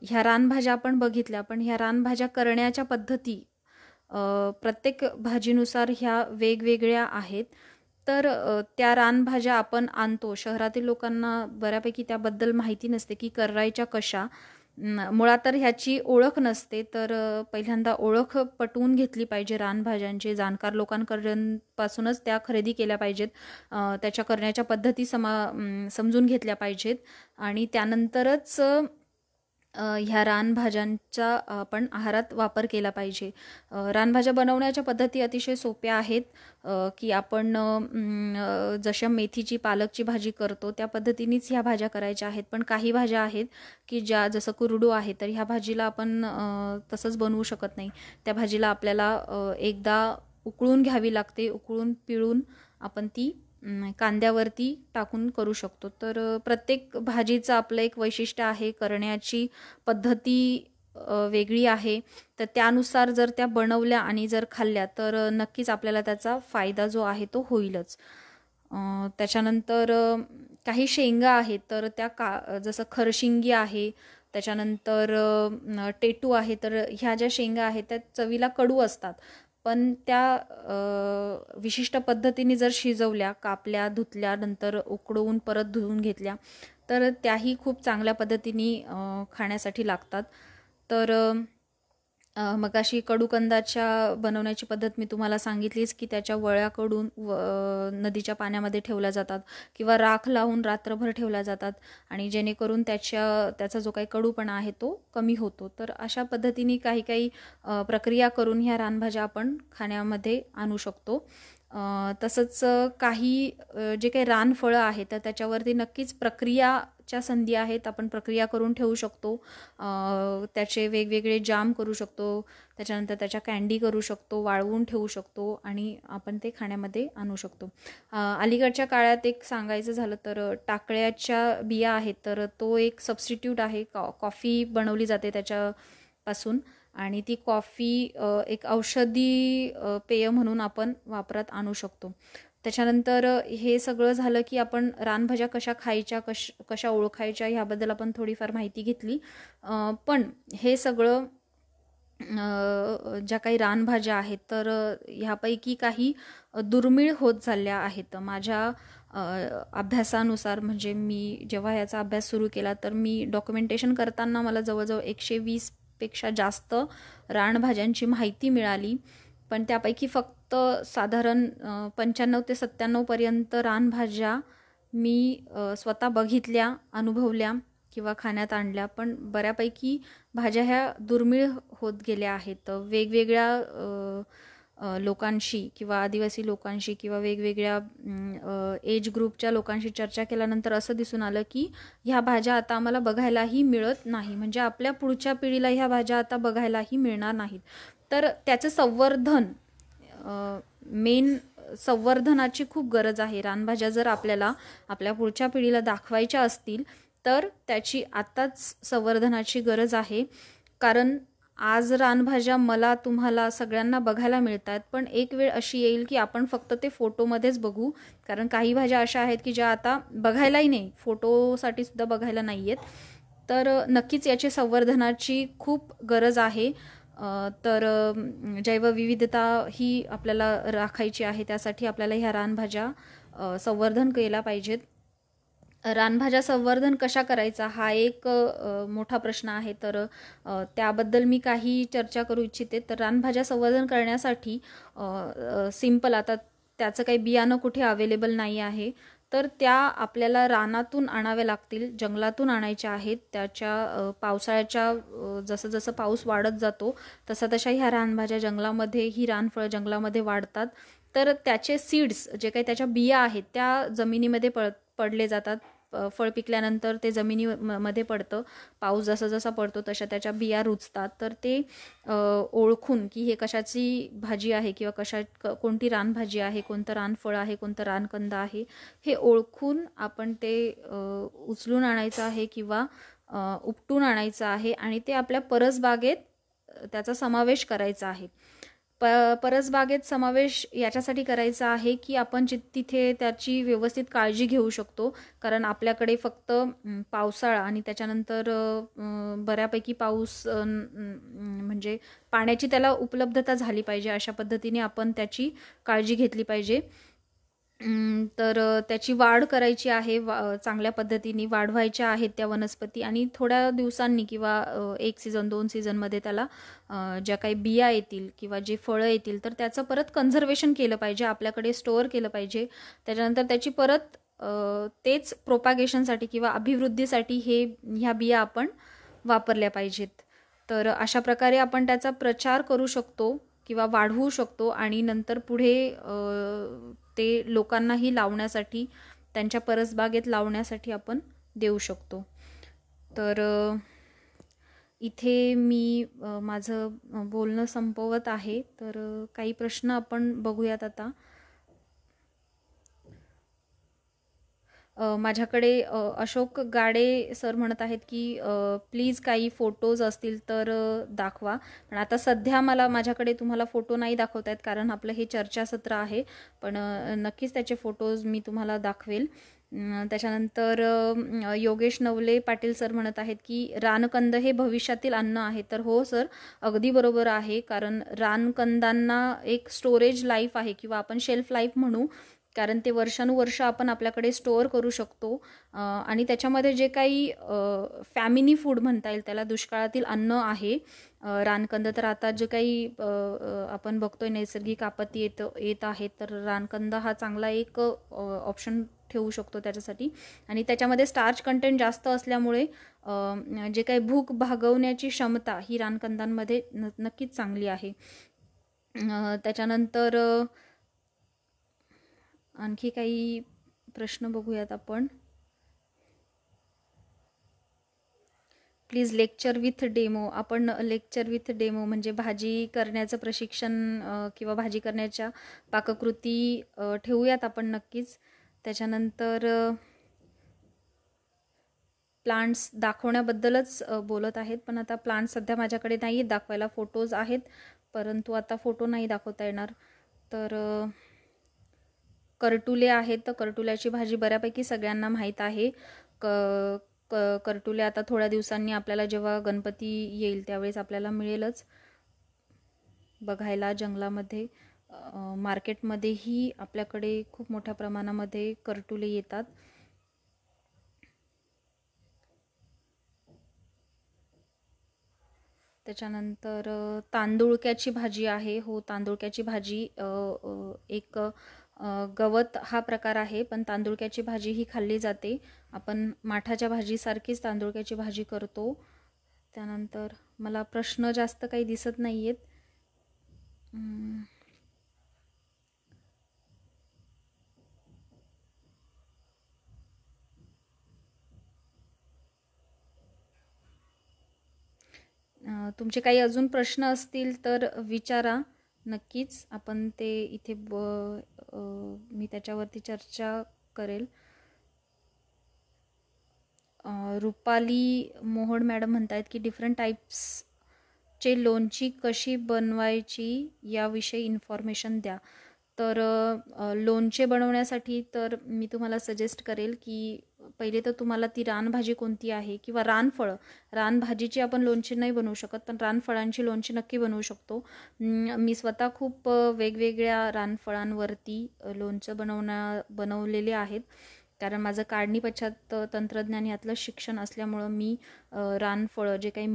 A: ह्या रानभाज्या आपण बघितल्या, पण ह्या रानभाज्या करण्याच्या पद्धती प्रत्येक भाजीनुसार ह्या वेगवेगळ्या आहेत. तर त्या रानभाज्या आपण आणतो. शहरातील लोकांना बऱ्यापैकी त्याबद्दल माहिती नसते की करायच्या कशा. मुळात तर ह्याची ओळख नसते. तर पहिल्यांदा ओळख पटवून घेतली पाहिजे रानभाज्यांची. जाणकार लोकांपासूनच त्या खरेदी केल्या पाहिजेत. त्याच्या करण्याच्या पद्धती समजून घेतल्या पाहिजेत आणि त्यानंतरच ह्या रानभाज्यांचा आपण आहारात वापर केला पाहिजे. रानभाज्या बनवण्याच्या पद्धती अतिशय सोप्या आहेत की आपण जशा मेथीची, पालकची भाजी करतो त्या पद्धतीनेच ह्या भाज्या करायच्या आहेत. पण काही भाज्या आहेत की ज्या जसं कुरडू आहे तर ह्या भाजीला आपण तसंच बनवू शकत नाही. त्या भाजीला आपल्याला एकदा उकळून घ्यावी लागते. उकळून पिळून आपण ती कांद्यावरती टाकून करू शकतो. तर प्रत्येक भाजीचं आपलं एक वैशिष्ट्य आहे. करण्याची पद्धती वेगळी आहे. तर त्यानुसार जर त्या बनवल्या आणि जर खाल्ल्या तर नक्कीच आपल्याला त्याचा फायदा जो आहे तो होईलच. त्याच्यानंतर काही शेंगा आहेत तर त्या जसं खरशिंगी आहे, त्याच्यानंतर टेटू आहे. तर ह्या ज्या शेंगा आहेत त्या चवीला कडू असतात, पण त्या विशिष्ट पद्धतीने जर शिजवल्या, कापल्या, धुतल्यानंतर उकडवून परत धुवून घेतल्या तर त्याही खूप चांगल्या पद्धतीने खाण्यासाठी लागतात. तर मगाशी कडूकंदाच्या बनवण्याची पद्धत मी तुम्हाला सांगितलीच की त्याच्या वळ्याकडून नदीच्या पाण्यामध्ये ठेवल्या जातात किंवा राख लावून रात्रभर ठेवल्या जातात आणि जेणेकरून त्याचा जो काही कडूपणा आहे तो कमी होतो. तर अशा पद्धतीने काही प्रक्रिया करून ह्या रानभाज्या आपण खाण्यामध्ये आणू शकतो. तसंच काही जे काही रानफळं आहेत तर त्याच्यावरती नक्कीच प्रक्रिया च्या संधी आहेत. आपण प्रक्रिया करून ठेवू शकतो. त्याचे वेगवेगळे जाम करू शकतो, त्याच्यानंतर त्याच्या कँडी करू शकतो, वाळवून ठेवू शकतो आणि आपण ते खाण्यामध्ये आणू शकतो. अलीकडच्या काळात एक सांगायचं झालं तर टाकळ्याच्या बिया आहेत, तर तो एक सबस्टिट्यूट आहे. कॉफी बनवली जाते त्याच्यापासून आणि ती कॉफी एक औषधी पेय म्हणून आपण वापरात आणू शकतो. त्याच्यानंतर हे सगळं झालं की आपण रानभाज्या कशा खायच्या, कशा ओळखायच्या ह्याबद्दल आपण थोडीफार माहिती घेतली. पण हे सगळं ज्या काही रानभाज्या आहेत तर ह्यापैकी काही दुर्मिळ होत चालल्या आहेत. माझ्या अभ्यासानुसार, म्हणजे मी जेव्हा याचा अभ्यास सुरू केला तर मी डॉक्युमेंटेशन करताना मला जवळजवळ 120 पेक्षा जास्त रानभाज्यांची माहिती मिळाली. पण त्यापैकी फक्त साधारण 95 ते 97 पर्यंत रानभाज्या मी स्वतः बघितल्या, अनुभवल्या किंवा खाण्यात आणल्या. पण बऱ्यापैकी भाज्या ह्या दुर्मिळ होत गेल्या आहेत. वेगवेगळ्या लोकांशी किंवा आदिवासी लोकांशी किंवा वेगवेगळ्या एज ग्रुपच्या लोकांशी चर्चा केल्यानंतर असं दिसून आलं की ह्या भाज्या आता आम्हाला बघायलाही मिळत नाही, म्हणजे आपल्या पुढच्या पिढीला ह्या भाज्या आता बघायलाही मिळणार नाहीत. तर त्याचं संवर्धन, मेन संवर्धनाची खूप गरज आहे. रानभाज्या जर आपल्याला आपल्या पुढच्या पिढीला दाखवायच्या असतील तर त्याची आत्ताच संवर्धनाची गरज आहे. कारण आज रानभाज्या मला, तुम्हाला, सगळ्यांना बघायला मिळतात, पण एक वेळ अशी येईल की आपण फक्त ते फोटोमध्येच बघू. कारण काही भाज्या अशा आहेत की ज्या आता बघायलाही नाही, फोटोसाठी सुद्धा बघायला नाही आहेत. तर नक्कीच याची संवर्धनाची खूप गरज आहे. तर जैवविविधता ही आपल्याला राखायची आहे, त्यासाठी आपल्याला ह्या रानभाज्या संवर्धन केला पाहिजेत. रानभाज्या संवर्धन कशा करायचा हा एक मोठा प्रश्न आहे. तर त्याबद्दल मी काही चर्चा करू इच्छिते. तर रानभाज्या संवर्धन करण्यासाठी सिंपल, आता त्याचं काही बियाणं कुठे अवेलेबल नाही आहे, तर त्या आपल्याला रानातून आणाव्या लागतील, जंगलातून आणायच्या आहेत. त्याच्या पावसाळ्याच्या जसं जसं पाऊस वाढत जातो तसा तशा ह्या रानभाज्या जंगलामध्ये, ही रानफळं जंगलामध्ये वाढतात. तर त्याचे सीड्स, जे काही त्याच्या बिया आहेत, त्या जमिनीमध्ये पडले जातात. फळ पिकल्यानंतर ते जमिनीमध्ये पडतं. पाऊस जसा जसा पडतो तशा त्याच्या बिया रुजतात. तर ते ओळखून की हे कशाची भाजी आहे किंवा कोणती रानभाजी आहे, कोणतं रानफळ आहे, कोणतं रानकंद आहे, हे ओळखून आपण ते उचलून आणायचं आहे किंवा उपटून आणायचं आहे आणि ते आपल्या परसबागेत त्याचा समावेश करायचा आहे. परसबागेत समावेश याच्यासाठी करायचा आहे की आपण तिथे त्याची व्यवस्थित काळजी घेऊ शकतो. कारण आपल्याकडे फक्त पावसाळा आणि त्याच्यानंतर बऱ्यापैकी पाऊस, म्हणजे पाण्याची त्याला उपलब्धता झाली पाहिजे, अशा पद्धतीने आपण त्याची काळजी घेतली पाहिजे. तर त्याची वाढ करायची आहे, चांगल्या पद्धतीने वाढवायच्या आहेत त्या वनस्पती आणि थोड्या दिवसांनी किंवा 1 सीझन 2 सीझनमध्ये त्याला ज्या काही बिया येतील किंवा जे फळं येतील तर त्याचं परत कन्झर्वेशन केलं पाहिजे, आपल्याकडे स्टोअर केलं पाहिजे. त्याच्यानंतर त्याची परत तेच प्रोपागेशनसाठी किंवा अभिवृद्धीसाठी ह्या बिया आपण वापरल्या पाहिजेत. तर अशा प्रकारे आपण त्याचा प्रचार करू शकतो किंवा वाढवू शकतो आणि नंतर पुढे ते लोकांनाही लावण्यासाठी, त्यांच्या परसबागेत लावण्यासाठी आपण देऊ शकतो. तर इथे मी माझं बोलणं संपवत आहे. तर काही प्रश्न आपण बघूयात आता. माझ्याकडे अशोक गाडे सर म्हणत आहेत की प्लीज काही फोटोज असतील तर दाखवा. पण आता सध्या माझ्याकडे तुम्हाला फोटो नाही दाखवता आहेत कारण आपलं हे चर्चासत्र आहे. पण नक्कीच त्याचे फोटोज मी तुम्हाला दाखवेल. त्याच्यानंतर योगेश नवले पाटील सर म्हणत आहेत की रानकंद हे भविष्यातील अन्न आहे. तर हो सर, अगदी बरोबर आहे. कारण रानकंदांना एक स्टोरेज लाईफ आहे किंवा आपण शेल्फ लाईफ म्हणू, कारण ते वर्षानुवर्ष आपण आपल्याकडे स्टोअर करू शकतो. आणि त्याच्यामध्ये जे काही फॅमिली फूड म्हणता येईल त्याला, दुष्काळातील अन्न आहे रानकंद. तर आता जे काही आपण बघतोय नैसर्गिक आपत्ती येत आहेत, तर रानकंद हा चांगला एक ऑप्शन ठेवू शकतो त्याच्यासाठी. आणि त्याच्यामध्ये स्टार्च कंटेंट जास्त असल्यामुळे जे काही भूक भागवण्याची क्षमता ही रानकंदांमध्ये नक्कीच चांगली आहे. त्याच्यानंतर आणखी काही प्रश्न बघूयात आपण. Please lecture with demo. आपण लेक्चर विथ डेमो म्हणजे भाजी करण्याचं प्रशिक्षण किंवा भाजी करण्याच्या पाककृती ठेवूयात आपण नक्कीच. त्याच्यानंतर प्लांट्स दाखवण्याबद्दलच बोलत आहेत, पण आता प्लांट्स सध्या माझ्याकडे नाही आहेत दाखवायला. फोटोज आहेत परंतु आता फोटो नाही दाखवता येणार. तर करटुले आहेत, तर करटुल्याची भाजी बऱ्यापैकी सगळ्यांना माहीत आहे. करटुले आता थोड्या दिवसांनी आपल्याला जेव्हा गणपती येईल त्यावेळेस आपल्याला मिळेलच बघायला जंगलामध्ये. मार्केटमध्येही आपल्याकडे खूप मोठ्या प्रमाणामध्ये करटुले येतात. त्याच्यानंतर तांदुळक्याची भाजी आहे. हो, तांदुळक्याची भाजी एक गवत हा प्रकार आहे, पण तांदुळक्याची भाजी ही खाल्ली जाते. आपण माठाच्या भाजीसारखीच तांदुळक्याची भाजी करतो. त्यानंतर मला प्रश्न जास्त काही दिसत नाही आहेत. तुमचे काही अजून प्रश्न असतील तर विचारा नक्कीच. आपण ते इथे मी त्याच्यावरती चर्चा करेल. रुपाली मोहोड मॅडम म्हणतायत की डिफरंट टाईप्सचे लोणची कशी बनवायची याविषयी इन्फॉर्मेशन द्या. तर लोणचे बनवण्यासाठी तर मी तुम्हाला सजेस्ट करेल की पहिले तर तुम्हाला ती रानभाजी कोणती आहे किंवा रानफळं. रानभाजीची आपण लोणची नाही बनवू शकत, पण रानफळांची लोणची नक्की बनवू शकतो. मी स्वतः खूप वेगवेगळ्या रानफळांवरती लोणचं बनवलेले आहेत, कारण माझं काढणी पश्चात तंत्रज्ञान यातलं शिक्षण असल्यामुळं मी रानफळं जे काही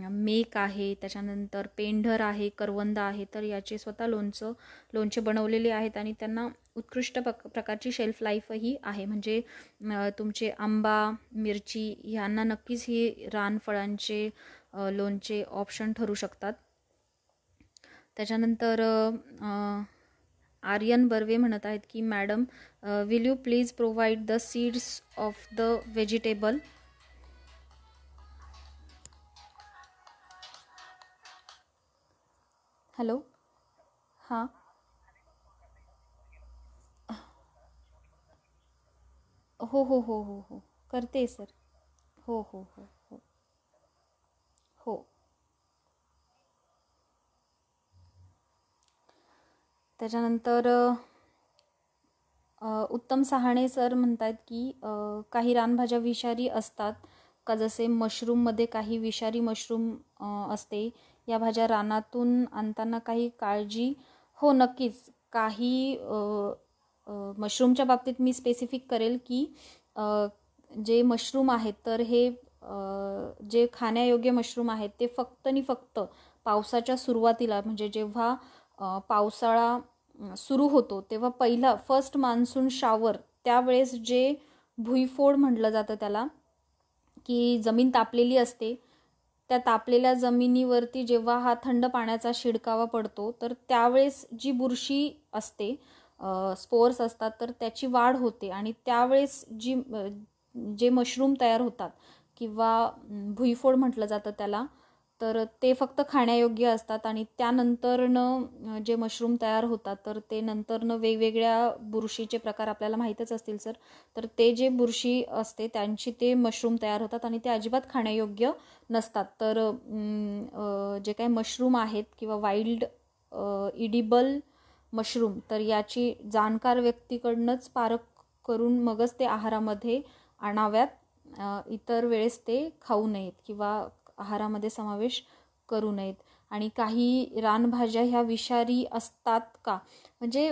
A: मेक आहे, त्याच्यानंतर पेंढर आहे, करवंद आहे, तर याचे स्वतः लोणचे बनवलेले आहेत आणि त्यांना उत्कृष्ट प्रकारची शेल्फ लाईफही आहे. म्हणजे तुमचे आंबा, मिरची ह्यांना नक्कीच ही रानफळांचे लोणचे ऑप्शन ठरू शकतात. त्याच्यानंतर आर्यन बर्वे म्हणत आहेत की madam will you please provide the seeds of the vegetable. Hello, हां, हो हो हो हो हो करते सर. हो हो हो हो हो. त्याच्यानंतर उत्तम सहाणे सर म्हणतात की काही रानभाज्या विषारी असतात का, जसे मशरूममध्ये काही विषारी मशरूम असते. या भाज्या रानातून आणताना काही काळजी. हो नक्कीच. काही मशरूमच्या बाबतीत मी स्पेसिफिक करेल की जे मशरूम आहेत तर हे जे खाण्यायोग्य मशरूम आहेत ते फक्त आणि फक्त पावसाच्या सुरुवातीला, म्हणजे जेव्हा पावसाळा सुरू होतो तेव्हा पहिला फर्स्ट मान्सून शावर त्यावेळेस जे भुईफोड म्हटलं जातं त्याला, की जमीन तापलेली असते, त्या तापलेल्या जमिनीवरती जेव्हा हा थंड पाण्याचा शिडकावा पडतो तर त्यावेळेस जी बुरशी असते, स्पोर्स असतात, तर त्याची वाढ होते आणि त्यावेळेस जे मशरूम तयार होतात किंवा भुईफोड म्हटलं जातं त्याला, तर ते फक्त खाण्यायोग्य असतात. आणि त्यानंतरनं जे मशरूम तयार होतात तर ते नंतरनं वेगवेगळ्या बुरशीचे प्रकार आपल्याला माहीतच असतील सर, तर ते जे बुरशी असते त्यांची ते मशरूम तयार होतात आणि ते अजिबात खाण्यायोग्य नसतात. तर जे काही मशरूम आहेत किंवा वाईल्ड इडिबल मशरूम, तर याची जाणकार व्यक्तीकडनंच पारख करून मगच ते आहारामध्ये आणाव्यात. इतर वेळेस ते खाऊ नयेत किंवा आहारामध्ये समावेश करू नयेत. आणि काही रानभाज्या ह्या विषारी असतात का, म्हणजे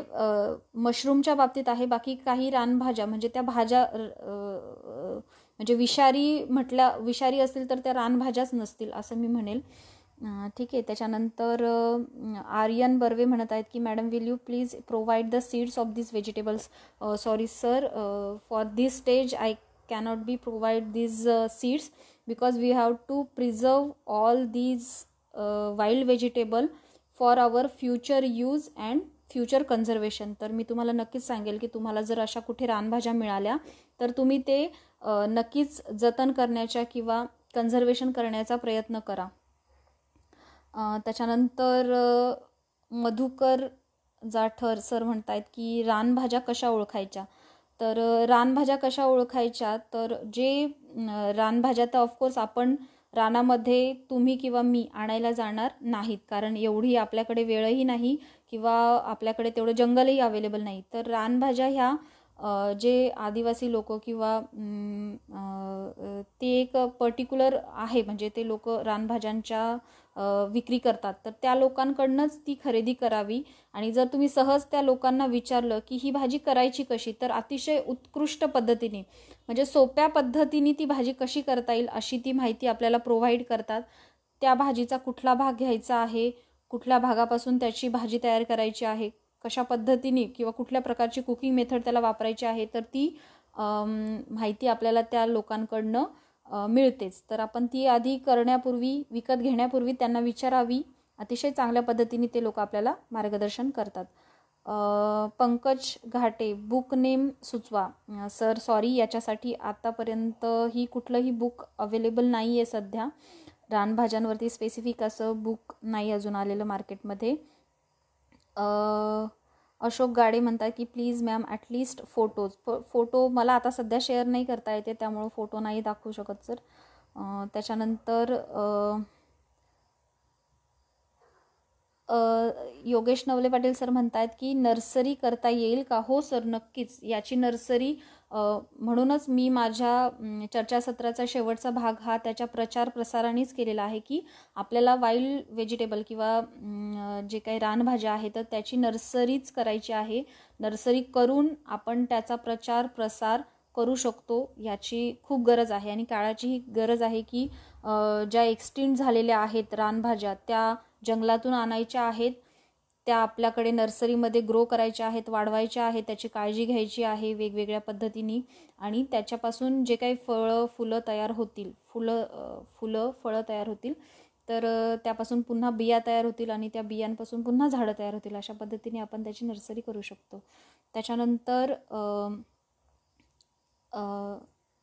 A: मशरूमच्या बाबतीत आहे. बाकी काही रानभाज्या म्हणजे त्या भाज्या म्हणजे विषारी असतील तर त्या रानभाज्याच नसतील असं मी म्हणेल. ठीक आहे. त्याच्यानंतर आर्यन बर्वे म्हणत आहेत की madam will you please provide the seeds of this vegetables. Sorry sir, for this stage I cannot be provide these seeds because we have to preserve all these wild vegetable for our future use and future conservation. तर मी तुम्हाला नक्कीच सांगेल की तुम्हाला जर अशा कुठे रानभाज्या मिळाल्या तर तुम्ही ते नक्कीच जतन करण्याच्या किंवा कन्झर्वेशन करण्याचा प्रयत्न करा. त्याच्यानंतर मधुकर जाठर सर म्हणतायत की रानभाज्या कशा ओळखायच्या. तर रानभाज्या कशा ओळखायच्या, तर जे रानभाज्या तर ऑफकोर्स आपण रानामध्ये तुम्ही किंवा मी आणायला जाणार नाहीत, कारण एवढी आपल्याकडे वेळही नाही किंवा आपल्याकडे तेवढं जंगलही अवेलेबल नाही. तर रानभाज्या ह्या जे आदिवासी लोक किंवा ते एक पर्टिक्युलर आहे, म्हणजे ते लोक रानभाज्यांच्या विक्री करतात, तर त्या लोकांकडनंच ती खरेदी करावी. आणि जर तुम्ही सहज त्या लोकांना विचारलं की ही भाजी करायची कशी, तर अतिशय उत्कृष्ट पद्धतीने, म्हणजे सोप्या पद्धतीने ती भाजी कशी करता येईल अशी ती माहिती आपल्याला प्रोव्हाइड करतात. त्या भाजीचा कुठला भाग घ्यायचा आहे, कुठल्या भागापासून त्याची भाजी तयार करायची आहे, कशा पद्धतीने किंवा कुठल्या प्रकारची कुकिंग मेथड त्याला वापरायची आहे, तर ती माहिती आपल्याला त्या लोकांकडनं मिळतेच. तर आपण ती आधी करण्यापूर्वी, विकत घेण्यापूर्वी त्यांना विचारावी. अतिशय चांगल्या पद्धतीने ते लोक आपल्याला मार्गदर्शन करतात. पंकज घाटे, बुक नेम सुचवा. सर सॉरी, याच्यासाठी आतापर्यंत ही कुठलंही बुक अवेलेबल नाही आहे सध्या. रानभाज्यांवरती स्पेसिफिक असं बुक नाही अजून आलेलं मार्केटमध्ये. अशोक गाडे म्हणतात की प्लीज मॅम ॲटलिस्ट फोटो मला आता सध्या शेअर नाही करता येते, त्यामुळं फोटो नाही दाखवू शकत सर. त्याच्यानंतर योगेश नवले पाटील सर म्हणतात की नर्सरी करता येईल का. हो सर, नक्कीच. याची नर्सरी, म्हणूनच मी माझ्या चर्चासत्राचा शेवटचा भाग हा त्याच्या प्रचार प्रसारानेच केलेला आहे की आपल्याला वाईल्ड व्हेजिटेबल किंवा जे काही रानभाज्या आहेत तर त्याची नर्सरीच करायची आहे. नर्सरी करून आपण त्याचा प्रचार प्रसार करू शकतो. याची खूप गरज आहे आणि काळाचीही गरज आहे की ज्या एक्सटिंक्ट झालेल्या आहेत रानभाज्या त्या जंगलातून आणायच्या आहेत, त्या आपल्याकडे नर्सरीमध्ये ग्रो करायच्या आहेत, वाढवायच्या आहेत, त्याची काळजी घ्यायची आहे वेगवेगळ्या पद्धतीने. आणि त्याच्यापासून जे काही फळं तयार होतील, फळं तयार होतील, तर त्यापासून पुन्हा बिया तयार होतील आणि त्या बियांपासून पुन्हा झाडं तयार होतील. अशा पद्धतीने आपण त्याची नर्सरी करू शकतो. त्याच्यानंतर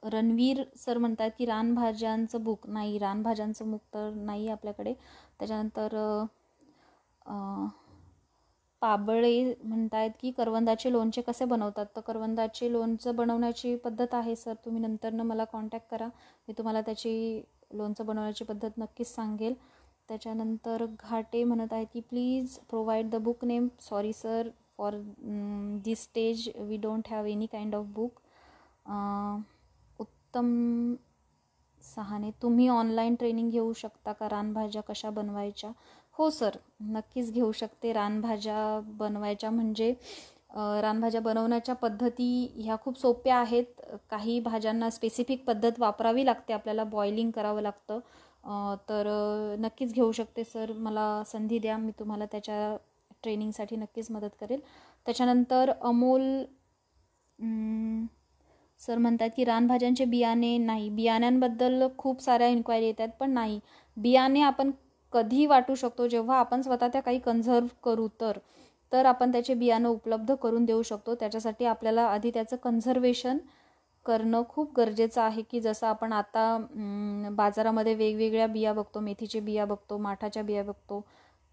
A: रणवीर सर म्हणतात की रानभाज्यांचं बुक नाही, रानभाज्यांचं बुक तर नाही आपल्याकडे. त्याच्यानंतर पाबळे म्हणतायत की करवंदाचे लोणचे कसे बनवतात. तर करवंदाचे लोणचं बनवण्याची पद्धत आहे सर, तुम्ही नंतरनं मला कॉन्टॅक्ट करा, मी तुम्हाला त्याची लोणचं बनवण्याची पद्धत नक्कीच सांगेल. त्याच्यानंतर घाटे म्हणत आहेत की please provide the book name. Sorry sir, for this stage we don't have any kind of book. Uttam Sahane, तुम्ही ऑनलाईन ट्रेनिंग घेऊ शकता का रानभाज्या कशा बनवायच्या. हो सर, नक्कीच घेऊ शकते. रानभाज्या बनवायच्या म्हणजे रानभाज्या बनवण्याच्या पद्धती ह्या खूप सोप्या आहेत. काही भाज्यांना स्पेसिफिक पद्धत वापरावी लागते, आपल्याला बॉइलिंग करावं लागतं. तर नक्कीच घेऊ शकते सर, मला संधी द्या, मी तुम्हाला त्याच्या ट्रेनिंगसाठी नक्कीच मदत करेल. त्याच्यानंतर अमोल सर म्हणतात की रानभाज्यांचे बियाणे नाही. बियाण्यांबद्दल खूप साऱ्या इन्क्वायरी येतात, पण नाही, बियाणे आपण कधी वाटू शकतो जेव्हा आपण स्वतः त्या काही कन्झर्व करू, तर आपण त्याचे बियाणं उपलब्ध करून देऊ शकतो. त्याच्यासाठी आपल्याला आधी त्याचं कन्झर्वेशन करणं खूप गरजेचं आहे. की जसं आपण आता बाजारामध्ये वेगवेगळ्या बिया बघतो, मेथीचे बिया बघतो, माठाच्या बिया बघतो,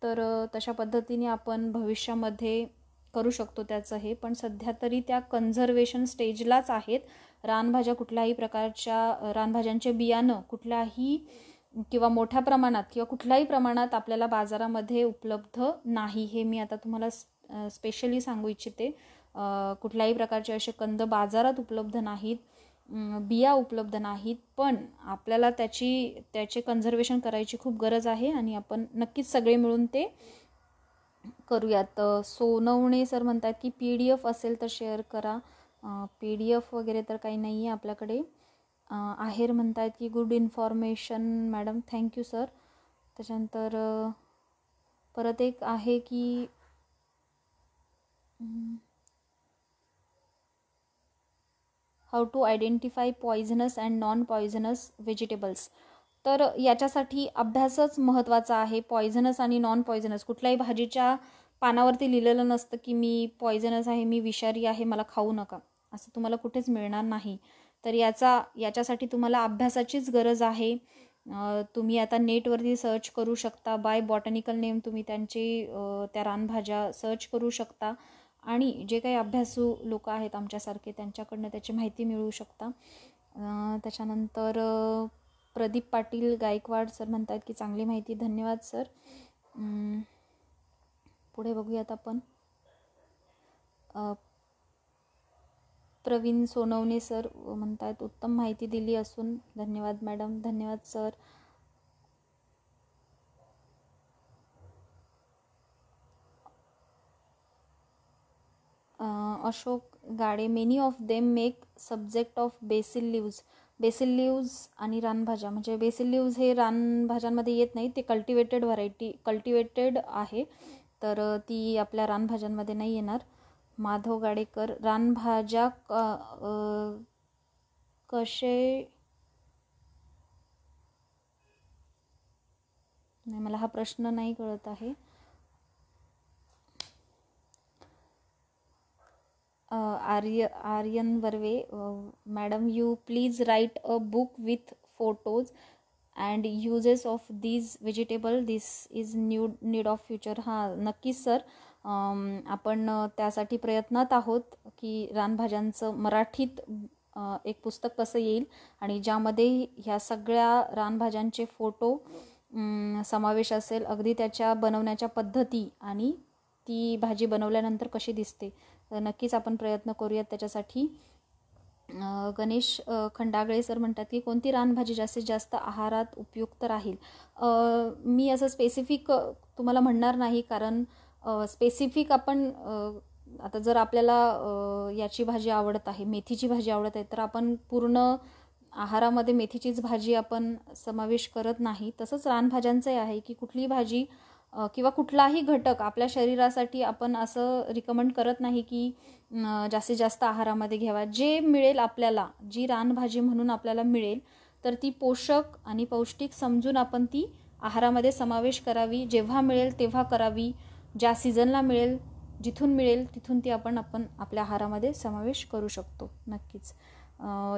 A: तर तशा पद्धतीने आपण भविष्यामध्ये करू शकतो त्याचं हे. पण सध्या तरी त्या कन्झर्वेशन स्टेजलाच आहेत. रानभाज्या कुठल्याही प्रकारच्या रानभाज्यांचे बियाणं कुठल्याही किंवा मोठ्या प्रमाणात किंवा कुठल्याही प्रमाणात आपल्याला बाजारामध्ये उपलब्ध नाही, हे मी आता तुम्हाला स्पेशली सांगू इच्छिते. कुठल्याही प्रकारचे असे कंद बाजारात उपलब्ध नाहीत, बिया उपलब्ध नाहीत, पण आपल्याला त्याचे कन्झर्वेशन करायची खूप गरज आहे आणि आपण नक्कीच सगळे मिळून ते करूयात. सोनवणे सर म्हणतात की PDF असेल तर शेअर करा. PDF वगैरे तर काही नाही आहे आपल्याकडे. आहेर म्हणतात की good information madam, thank you sir. त्याच्यानंतर परत एक आहे की how to identify poisonous and non poisonous vegetables. तर याच्यासाठी अभ्यासच महत्त्वाचा आहे. पॉयझनस आणि नॉन पॉयझनस कुठल्याही भाजीच्या पानावरती लिहिलेलं नसतं की मी पॉयझनस आहे, मी विषारी आहे, मला खाऊ नका, असं तुम्हाला कुठेच मिळणार नाही. तर याच्यासाठी तुम्हाला अभ्यासाचीच गरज आहे. तुम्ही आता नेटवरती सर्च करू शकता, बाय बॉटॅनिकल नेम तुम्ही त्यांची त्या रानभाज्या सर्च करू शकता आणि जे काही अभ्यासू लोक आहेत आमच्यासारखे त्यांच्याकडनं त्याची माहिती मिळवू शकता. त्याच्यानंतर प्रदीप पाटील गायकवाड सर म्हणतात की चांगली माहिती, धन्यवाद सर. पुढे बघूयात आपण. प्रवीण सोनवणे सर म्हणतात उत्तम माहिती दिली असून, धन्यवाद मॅडम, धन्यवाद sir. Ashok Gade, many of them make subject of basil leaves. Basil leaves आणि रानभाज्या, म्हणजे बेसिल लिव्ज हे रानभाज्यांमध्ये येत नाही, ते कल्टिवेटेड आहे, तर ती आपल्या रानभाज्यांमध्ये नाही येणार. माधव गाडेकर, रानभाज्या कसे, नाही मला हा प्रश्न नाही कळत आहे. Aryan Varve, madam you please write a book with photos and uses of these vegetable, this is need of future. हां नक्कीच सर, आपण त्यासाठी प्रयत्नात आहोत की रानभाज्यांचं मराठीत एक पुस्तक कसं येईल आणि ज्यामध्ये ह्या सगळ्या रानभाज्यांचे फोटो समावेश असेल, अगदी त्याच्या बनवण्याच्या पद्धती आणि ती भाजी बनवल्यानंतर कशी दिसते. तर नक्कीच आपण प्रयत्न करूयात त्याच्यासाठी. गणेश खंडागळे सर म्हणतात की कोणती रानभाजी जास्तीत जास्त आहारात उपयुक्त राहील. मी असं स्पेसिफिक तुम्हाला म्हणणार नाही, कारण स्पेसिफिक आपण आता जर आपल्याला याची भाजी आवडत आहे, मेथीची भाजी आवडत आहे, तर आपण पूर्ण आहारामध्ये मेथीचीच भाजी आपण समावेश करत नाही. तसंच रानभाज्यांचं आहे की कुठली भाजी किंवा कुठलाही घटक आपल्या शरीरासाठी आपण असं रिकमेंड करत नाही की जास्तीत जास्त आहारामध्ये घ्यावा. जे मिळेल आपल्याला, जी रानभाजी म्हणून आपल्याला मिळेल, तर ती पोषक आणि पौष्टिक समजून आपण ती आहारामध्ये समावेश करावी. जेव्हा मिळेल तेव्हा करावी, ज्या सीझनला मिळेल, जिथून मिळेल तिथून ती आपण आपल्या आहारामध्ये समावेश करू शकतो. नक्कीच.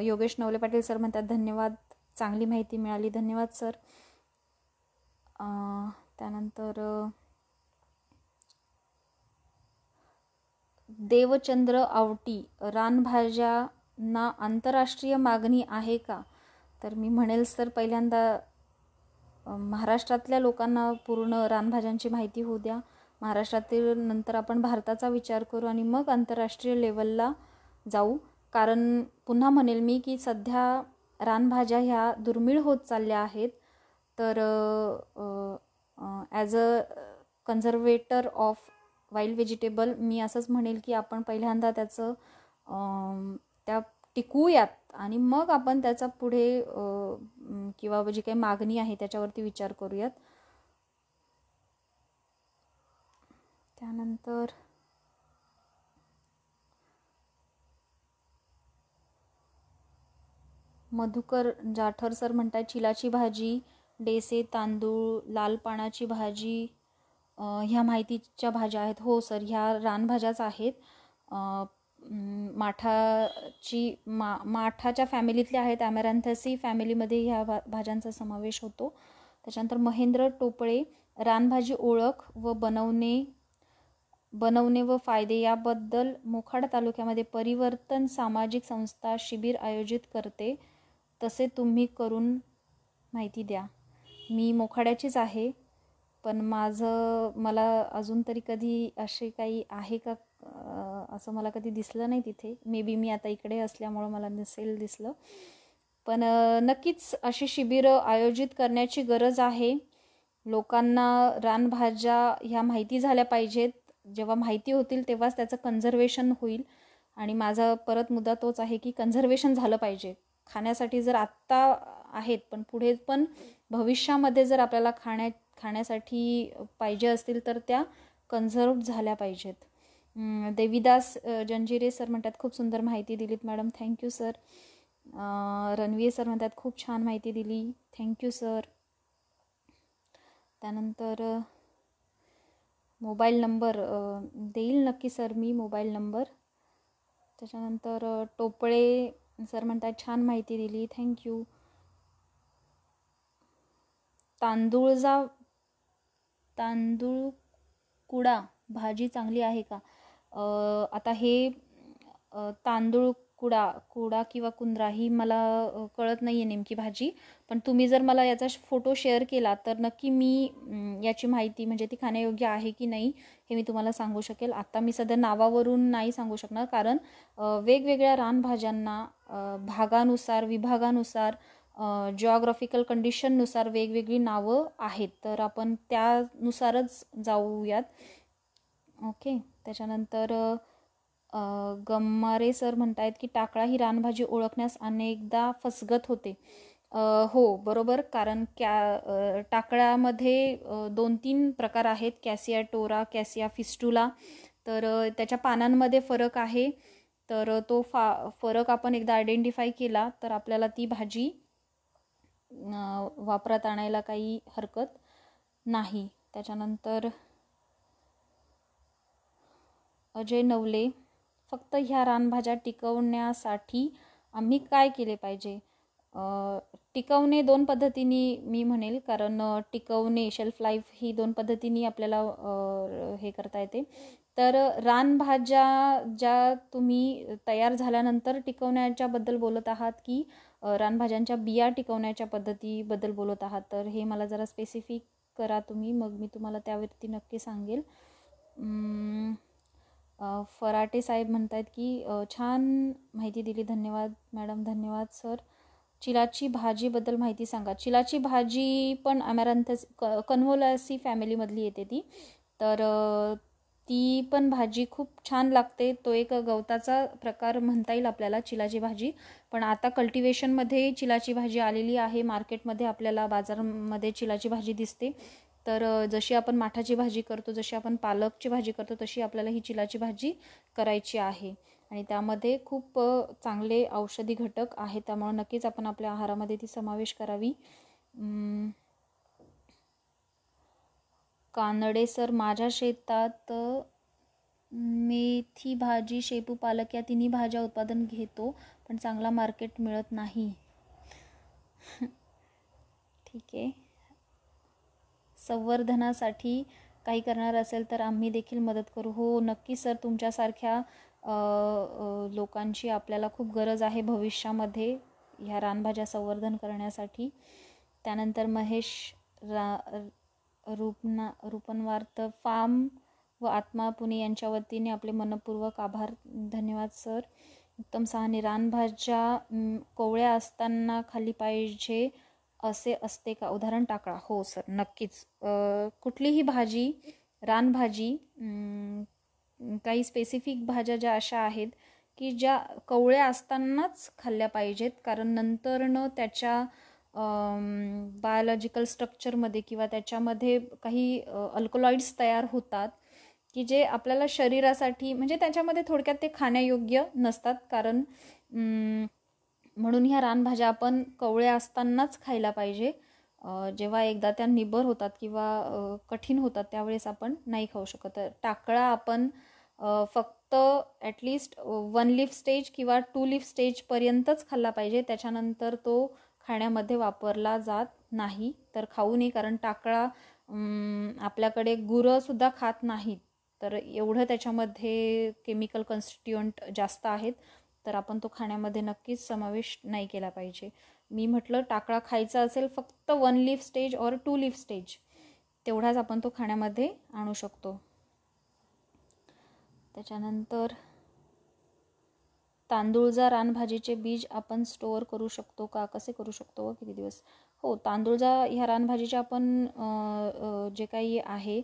A: योगेश नवले पाटील सर म्हणतात धन्यवाद, चांगली माहिती मिळाली, धन्यवाद सर. त्यानंतर देवचंद्र आवटी, रानभाज्यांना आंतरराष्ट्रीय मागणी आहे का? तर मी म्हणेल सर, पहिल्यांदा महाराष्ट्रातल्या लोकांना पूर्ण रानभाज्यांची माहिती होऊ द्या. महाराष्ट्रातील नंतर आपण भारताचा विचार करू आणि मग आंतरराष्ट्रीय लेवलला जाऊ. कारण पुन्हा म्हणेल मी की सध्या रानभाज्या ह्या दुर्मिळ होत चालल्या आहेत. तर as a conservator of wild vegetable मी असंच म्हणेल की आपण पहिल्यांदा त्याचं त्या टिकवूयात आणि मग आपण त्याचा पुढे किंवा जी काही मागणी आहे त्याच्यावरती विचार करूयात. त्यानंतर मधुकर जाठर सर म्हणतात चिलाची भाजी, डेसे तांदूळ, लाल पानाची भाजी, ह्या माहितीच्या भाज्या आहेत. हो सर, ह्या रानभाज्याच आहेत. माठाच्या फॅमिलीतल्या आहेत. ॲमॅरॅन्थसी फॅमिलीमध्ये ह्या भाज्यांचा समावेश होतो. त्याच्यानंतर महेंद्र टोपळे, रानभाजी ओळख व बनवणे व फायदे याबद्दल मोखाडा तालुक्यामध्ये परिवर्तन सामाजिक संस्था शिबिर आयोजित करते, तसे तुम्ही करून माहिती द्या. मी मोखाड्याचीच आहे, पण मला अजून तरी कधी असे काही आहे का असं मला कधी दिसलं नाही तिथे. मे बी मी आता इकडे असल्यामुळं मला दिसलं. पण नक्कीच अशी शिबिरं आयोजित करण्याची गरज आहे. लोकांना रानभाज्या ह्या माहिती झाल्या पाहिजेत. जेव्हा माहिती होतील तेव्हाच त्याचं कन्झर्वेशन होईल. आणि माझा परत मुद्दा तोच आहे की कन्झर्वेशन झालं पाहिजे. खाण्यासाठी जर आत्ता आहेत, पण पुढे पण भविष्यामध्ये जर आपल्याला खाण्यासाठी पाहिजे असतील तर त्या कन्झर्व झाल्या पाहिजेत. देवीदास जंजिरे सर म्हणतात खूप सुंदर माहिती दिलीत madam, thank you sir. Ranveer sir म्हणतात खूप छान माहिती दिली, थँक्यू सर. त्यानंतर मोबाईल नंबर देईल नक्की सर मी मोबाईल नंबर. त्याच्यानंतर टोपळे सर म्हणतात छान माहिती दिली, थँक्यू. तांदूळ कुडा भाजी चांगली आहे का? आता हे तांदूळ कुडा किंवा कुंद्रा ही मला कळत नाही आहे नेमकी भाजी, पण तुम्ही जर मला याचा फोटो शेअर केला तर नक्की मी याची माहिती म्हणजे ती खाण्यायोग्य आहे की नाही हे मी तुम्हाला सांगू शकेल. आता मी सध्या नावावरून नाही सांगू शकणार, कारण वेगवेगळ्या रानभाज्यांना भागानुसार विभागानुसार जिओग्राफिकल कंडिशननुसार वेगवेगळी नावं आहेत, तर आपण त्यानुसारच जाऊयात. ओके. त्याच्यानंतर गम्मारे सर म्हणतायत की टाकळा ही रानभाजी ओळखण्यास अनेकदा फसगत होते. हो बरोबर, कारण टाकळ्यामध्ये 2-3 प्रकार आहेत, कॅसिया टोरा, कॅसिया फिस्टुला. तर त्याच्या पानांमध्ये फरक आहे. तर तो फरक आपण एकदा आयडेंटिफाय केला तर आपल्याला ती भाजी वापरात आणायला काही हरकत नाही. त्याच्यानंतर अजय नवले, फक्त ह्या रानभाज्या टिकवण्यासाठी आम्ही काय केले पाहिजे? टिकवणे 2 पद्धतीने मी म्हणेल, कारण टिकवणे शेल्फ लाईफ ही 2 पद्धतीने आपल्याला हे करता येते. तर रानभाज्या ज्या तुम्ही तयार झाल्यानंतर टिकवण्याच्याबद्दल बोलत आहात की रानभाज्यांच्या बिया टिकवण्याच्या पद्धतीबद्दल बोलत आहात, तर हे मला जरा स्पेसिफिक करा तुम्ही, मग मी तुम्हाला त्यावरती नक्की सांगेल. फराटे साहेब म्हणतात की छान माहिती दिली, धन्यवाद मॅडम. धन्यवाद सर. चिलाची भाजीबद्दल माहिती सांगा. चिलाची भाजी पण अमॅरॅन्थस कन्व्होलॅसी फॅमिलीमधली येते ती, तर ती पण भाजी खूप छान लागते. तो एक गवताचा प्रकार म्हणता येईल आपल्याला चिलाची भाजी. पण आता कल्टिवेशनमध्ये चिलाची भाजी आलेली आहे मार्केटमध्ये, आपल्याला बाजारामध्ये चिलाची भाजी दिसते. तर जशी आपण माठाची भाजी करतो, जशी आपण पालकची भाजी करतो, तशी आपल्याला ही चिलाची भाजी करायची आहे. आणि त्यामध्ये खूप चांगले औषधी घटक आहेत, त्यामुळे नक्कीच आपण आपल्या आहारामध्ये ती समावेश करावी. कानडे सर, माझ्या शेतात मेथी भाजी, शेपू, पालक या तिन्ही भाज्या उत्पादन घेतो, पण चांगला मार्केट मिळत नाही. ठीक आहे. संवर्धनासाठी काही करणार असेल तर आम्ही देखील मदत करू. हो नक्की सर, तुमच्यासारख्या लोकांची आपल्याला खूप गरज आहे भविष्यामध्ये ह्या रानभाज्या संवर्धन करण्यासाठी. त्यानंतर महेश रूपनवार्त फार्म व आत्मा पुणे यांच्या वतीने आपले मनपूर्वक आभार. धन्यवाद सर. उत्तम सहाने, रानभाज्या कोवळ्या असताना खाल्ली पाहिजे असे असते का? उदाहरण टाकळा. हो सर, नक्कीच. कुठलीही भाजी, रानभाजी, काही स्पेसिफिक भाज्या ज्या अशा आहेत की ज्या कवळ्या असतानाच खाल्ल्या पाहिजेत, कारण नंतरनं त्याच्या बायोलॉजिकल स्ट्रक्चरमध्ये किंवा त्याच्यामध्ये काही अल्कलॉइड्स तयार होतात की जे आपल्याला शरीरासाठी म्हणजे त्याच्यामध्ये थोडक्यात ते खाण्यायोग्य नसतात. कारण म्हणून ह्या रानभाज्या आपण कवळ्या असतानाच खायला पाहिजे. जेव्हा एकदा त्या निबर होतात किंवा कठीण होतात त्यावेळेस आपण नाही खाऊ शकत. टाकळा आपण फक्त ॲटलिस्ट 1 लीफ स्टेज किंवा 2 लीफ स्टेजपर्यंतच खाल्ला पाहिजे, त्याच्यानंतर तो खाण्यामध्ये वापरला जात नाही. तर खाऊ नये, कारण टाकळा आपल्याकडे गुरंसुद्धा खात नाहीत, तर एवढं त्याच्यामध्ये केमिकल कन्स्टिट्युएंट जास्त आहेत, तर आपण तो खाण्यामध्ये नक्कीच समावेश नाही केला पाहिजे. मी म्हटलं टाकळा खायचा असेल फक्त 1 लीफ स्टेज और 2 लीफ स्टेज, तेवढाच आपण तो खाण्यामध्ये आणू शकतो. त्याच्यानंतर तांदूळजा रानभाजीचे बीज आपण स्टोअर करू शकतो का? कसे करू शकतो व किती दिवस? हो, तांदूळजा ह्या रानभाजीचे आपण जे काही आहे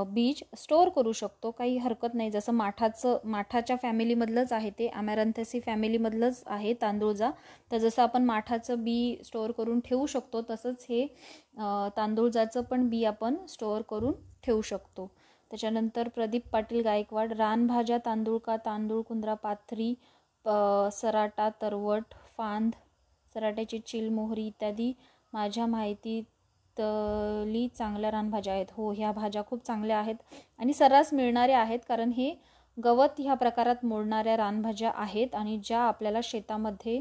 A: बीज स्टोअर करू शकतो, काही हरकत नाही. जसं माठाच्या फॅमिलीमधलंच आहे ते, अमॅरॅन्थेसी फॅमिलीमधलंच आहे तांदूळजा. तर जसं आपण माठाचं बी स्टोअर करून ठेवू शकतो, तसंच हे तांदूळजाचं पण बी आपण स्टोअर करून ठेवू शकतो. त्याच्यानंतर प्रदीप पाटील गायकवाड, रानभाज्या तांदूळ का तांदूळ, कुंद्रा, पाथरी, सराटा, तरवट, फांद, सराट्याची चिल, मोहरी इत्यादी माझ्या माहितीतली चांगल्या रानभाज्या आहेत. हो, ह्या भाज्या खूप चांगल्या आहेत आणि सर्रास मिळणाऱ्या आहेत, कारण हे गवत ह्या प्रकारात मोडणाऱ्या रानभाज्या आहेत आणि ज्या आपल्याला शेतामध्ये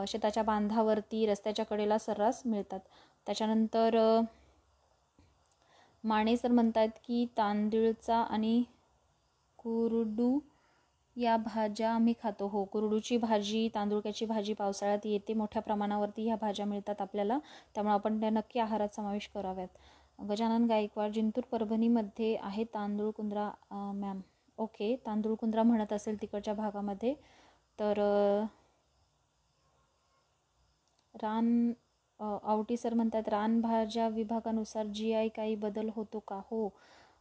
A: शेताच्या बांधावरती रस्त्याच्या कडेला सर्रास मिळतात. त्याच्यानंतर माने सर म्हणतात की तांदूळचा आणि कुरडू या भाज्या आम्ही खातो. हो, कुरडूची भाजी, तांदूळक्याची भाजी पावसाळ्यात येते. मोठ्या प्रमाणावरती ह्या भाज्या मिळतात आपल्याला, त्यामुळे आपण त्या नक्की आहारात समावेश कराव्यात. गजानन गायकवाड, जिंतूर परभणीमध्ये आहे तांदूळ कुंद्रा. मॅम ओके, तांदूळ कुंद्रा म्हणत असेल तिकडच्या भागामध्ये. तर रान आवटी सर म्हणतात रानभाज्या विभागानुसार GI काही बदल होतो का? हो,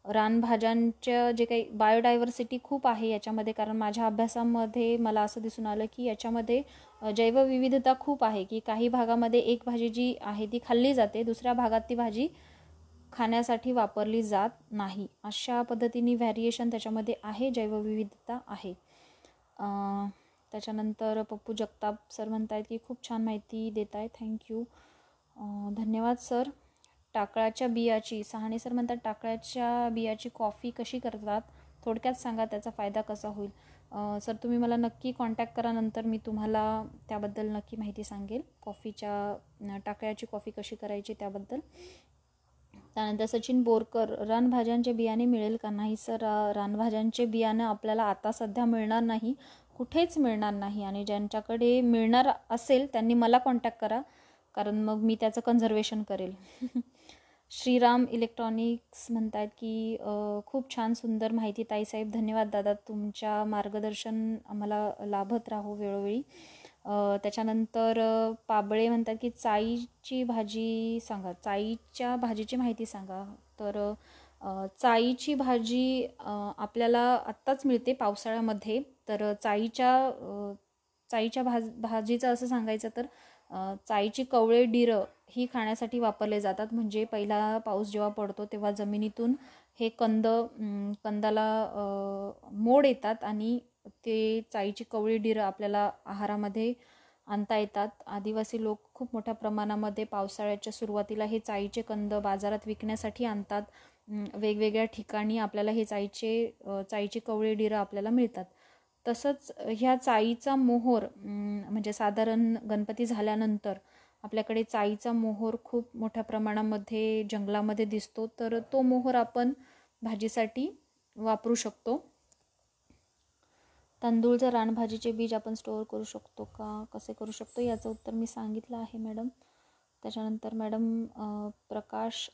A: रानभाज्यांच्या जे काही बायोडायव्हर्सिटी खूप आहे याच्यामध्ये, कारण माझ्या अभ्यासामध्ये मला असं दिसून आलं की याच्यामध्ये जैवविविधता खूप आहे, की काही भागामध्ये एक भाजी जी आहे ती खाल्ली जाते, दुसऱ्या भागात ती भाजी खाण्यासाठी वापरली जात नाही. अशा पद्धतीने व्हॅरिएशन त्याच्यामध्ये आहे, जैवविविधता आहे. त्याच्यानंतर पप्पू जगताप सर म्हणतायत की खूप छान माहिती देत आहे, थँक्यू, धन्यवाद सर. टाकळ्याच्या बियाची, सहाणे सर म्हणतात टाकळ्याच्या बियाची कॉफी कशी करतात, थोडक्यात सांगा, त्याचा फायदा कसा होईल. सर तुम्ही मला नक्की कॉन्टॅक्ट करा, नंतर मी तुम्हाला त्याबद्दल नक्की माहिती सांगेल, कॉफीच्या टाकळ्याची कॉफी कशी करायची त्याबद्दल. त्यानंतर सचिन बोरकर, रानभाज्यांचे बियाणे मिळेल का? नाही सर, रानभाज्यांचे बियाणं आपल्याला आता सध्या मिळणार नाही, कुठेच मिळणार नाही, आणि ज्यांच्याकडे मिळणार असेल त्यांनी मला कॉन्टॅक्ट करा, कारण मग मी त्याचं कन्झर्वेशन करेल. श्रीराम इलेक्ट्रॉनिक्स म्हणतात की खूप छान सुंदर माहिती ताईसाहेब, धन्यवाद दादा, तुमच्या मार्गदर्शन आम्हाला लाभत राहो वेळोवेळी. त्याच्यानंतर पाबळे म्हणतात की चाईची भाजी सांगा, चाईच्या भाजीची माहिती सांगा. तर चाईची भाजी आपल्याला आत्ताच मिळते पावसाळ्यामध्ये. तर चाईच्या भाजीचं असं सांगायचं तर चाईची कवळे डिरं ही खाण्यासाठी वापरले जातात. म्हणजे पहिला पाऊस जेव्हा पडतो तेव्हा जमिनीतून हे कंदाला मोड येतात आणि ते चाईची कवळी डिरं आपल्याला आहारामध्ये आणता येतात. आदिवासी लोक खूप मोठ्या प्रमाणामध्ये पावसाळ्याच्या सुरुवातीला हे चाईचे कंद बाजारात विकण्यासाठी आणतात. वेगवेगळ्या ठिकाणी आपल्याला हे चाईची कवळी डिरं आपल्याला मिळतात. तसंच ह्या चाईचा मोहोर, म्हणजे साधारण गणपती झाल्यानंतर आपल्याकडे चाईचा मोहोर खूप मोठ्या प्रमाणामध्ये जंगलामध्ये दिसतो, तर तो मोहोर आपण भाजीसाठी वापरू शकतो. तांदूळचं रानभाजीचे बीज आपण स्टोअर करू शकतो का, कसे करू शकतो, याचं उत्तर मी सांगितलं आहे मॅडम. त्याच्यानंतर मॅडम प्रकाश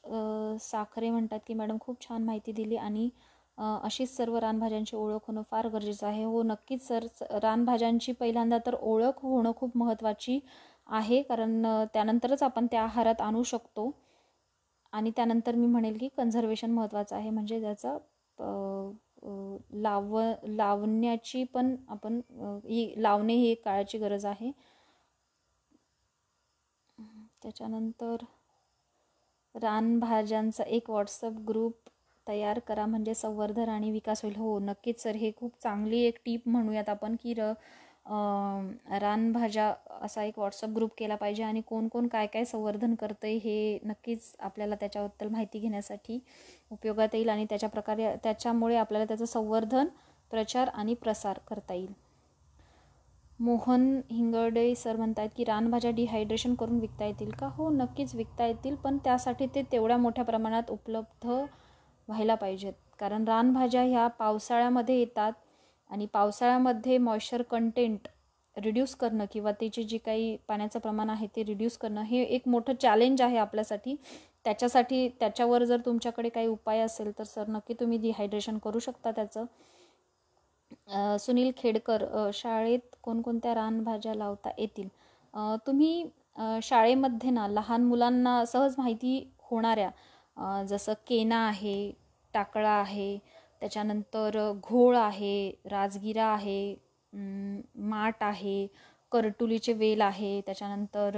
A: साखरे म्हणतात की मॅडम खूप छान माहिती दिली आणि अशीच सर्व रानभाज्यांची ओळख होणं फार गरजेचं आहे. हो नक्कीच सर, रानभाज्यांची पहिल्यांदा तर ओळख होणं खूप महत्त्वाची आहे, कारण त्यानंतरच आपण त्या आहारात आणू शकतो. आणि त्यानंतर मी म्हणेल की कन्झर्वेशन महत्त्वाचं आहे, म्हणजे त्याचा लावण्याची पण आपण लावणे ही एक काळाची गरज आहे. त्याच्यानंतर रानभाज्यांचा एक व्हॉट्सअप ग्रुप तयार करा म्हणजे संवर्धन आणि विकास होईल. हो नक्कीच सर, हे खूप चांगली एक टीप म्हणूयात आपण की रानभाज्या असा एक व्हॉट्सअप ग्रुप केला पाहिजे आणि कोण कोण काय काय संवर्धन करतंय हे नक्कीच आपल्याला त्याच्याबद्दल माहिती घेण्यासाठी उपयोगात येईल आणि त्याच्यामुळे आपल्याला त्याचं संवर्धन, प्रचार आणि प्रसार करता येईल. मोहन हिंगडे सर म्हणतात की रानभाज्या डिहायड्रेशन करून विकता येतील का? हो नक्कीच विकता येतील, पण त्यासाठी ते तेवढ्या मोठ्या प्रमाणात उपलब्ध व्हायला पाहिजेत, कारण रानभाज्या ह्या पावसाळ्यामध्ये येतात आणि पावसाळ्यामध्ये मॉइश्चर कंटेंट रिड्यूस करणं किंवा त्याची जी काही पाण्याचं प्रमाण आहे ते रिड्यूस करणं हे एक मोठं चॅलेंज आहे आपल्यासाठी. त्याच्यावर जर तुमच्याकडे काही उपाय असेल तर सर नक्की तुम्ही डिहायड्रेशन करू शकता त्याचं. सुनील खेडकर, शाळेत कोणकोणत्या रानभाज्या लावता येतील? तुम्ही शाळेमध्ये ना लहान मुलांना सहज माहिती होणाऱ्या जसं केना आहे, टाकळा आहे, त्याच्यानंतर घोळ आहे, राजगिरा आहे, माठ आहे, करटुलीचे वेल आहे, त्याच्यानंतर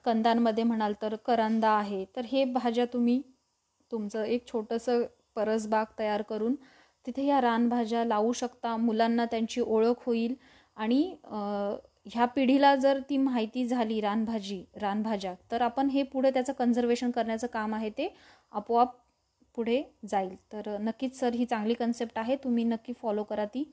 A: कंदांमध्ये म्हणाल तर करंदा आहे. तर हे भाज्या तुम्ही तुमचं एक छोटंसं परसबाग तयार करून तिथे ह्या रानभाज्या लावू शकता. मुलांना त्यांची ओळख होईल आणि ह्या पिढीला जर ती माहिती झाली रानभाज्या, तर आपण हे पुढे त्याचं कन्झर्वेशन करण्याचं काम आहे ते आपोआप पुढे जाईल. तर नक्कीच सर, ही चांगली कन्सेप्ट आहे, तुम्ही नक्की फॉलो करा ती.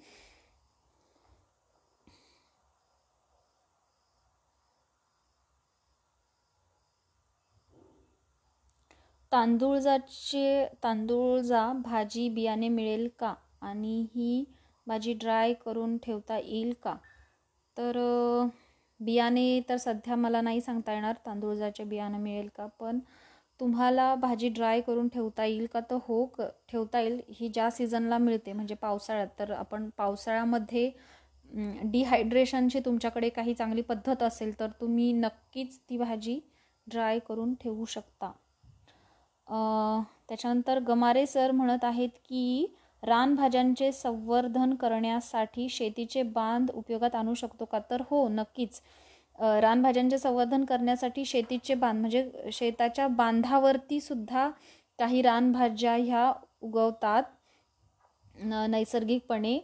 A: तांदूळजा भाजी बियाणे मिळेल का, आणि ही भाजी ड्राय करून ठेवता येईल का? तर बियाणे तर सध्या मला नाही सांगता येणार तांदूळजाचे बियाणं मिळेल का, पण तुम्हाला भाजी ड्राय करून ठेवता येईल का, तर हो ठेवता येईल. ही ज्या सीझनला मिळते म्हणजे पावसाळ्यात, तर आपण पावसाळ्यामध्ये डिहायड्रेशनची तुमच्याकडे काही चांगली पद्धत असेल तर तुम्ही नक्कीच ती भाजी ड्राय करून ठेवू शकता. त्याच्यानंतर गमारे सर म्हणत आहेत की रानभाज्यांचे संवर्धन करण्यासाठी शेतीचे बांध उपयोगात आणू शकतो का? तर हो, नक्कीच. रानभाज्यांचे संवर्धन करण्यासाठी शेतीचे बांध म्हणजे शेताच्या बांधावरती सुद्धा काही रानभाज्या ह्या उगवतात नैसर्गिकपणे.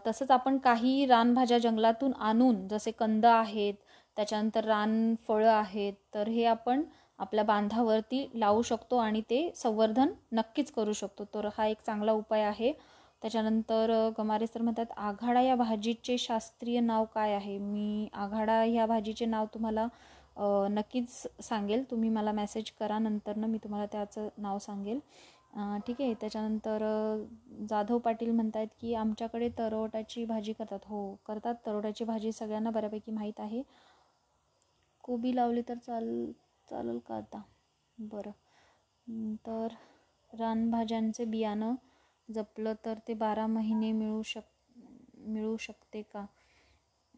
A: तसंच आपण काही रानभाज्या जंगलातून आणून, जसे कंद आहेत, त्याच्यानंतर रानफळं आहेत, तर हे आपण आपल्या बांधावरती लावू शकतो आणि ते संवर्धन नक्कीच करू शकतो. तर हा एक चांगला उपाय आहे. त्याच्यानंतर गमारे सर म्हणतात आघाडा या भाजीचे शास्त्रीय नाव काय आहे? मी आघाडा ह्या भाजीचे नाव तुम्हाला नक्कीच सांगेल. तुम्ही मला मेसेज करा, नंतरनं मी तुम्हाला त्याचं नाव सांगेल. ठीक आहे. त्याच्यानंतर जाधव पाटील म्हणतात की आमच्याकडे तरोटाची भाजी करतात. हो, करतात. तरोटाची भाजी सगळ्यांना बऱ्यापैकी माहीत आहे. कोबी लावली तर चालेल का आता? बरं. तर रानभाज्यांचे बियाणं जपलं तर ते 12 महिने मिळू शकते का?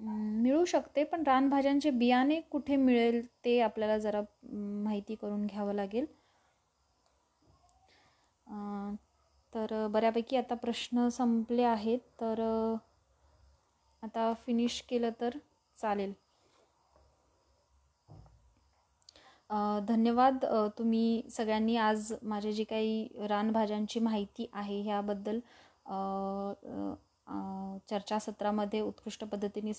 A: मिळू शकते, पण रानभाज्यांचे बियाणे कुठे मिळेल ते आपल्याला जरा माहिती करून घ्यावं लागेल. तर बऱ्यापैकी आता प्रश्न संपले आहेत, तर आता फिनिश केलं तर चालेल. धन्यवाद. तुम्ही सगळ्यांनी आज माझे जी काही रानभाज्यांची माहिती आहे ह्याबद्दल चर्चासत्रामध्ये उत्कृष्ट पद्धतीने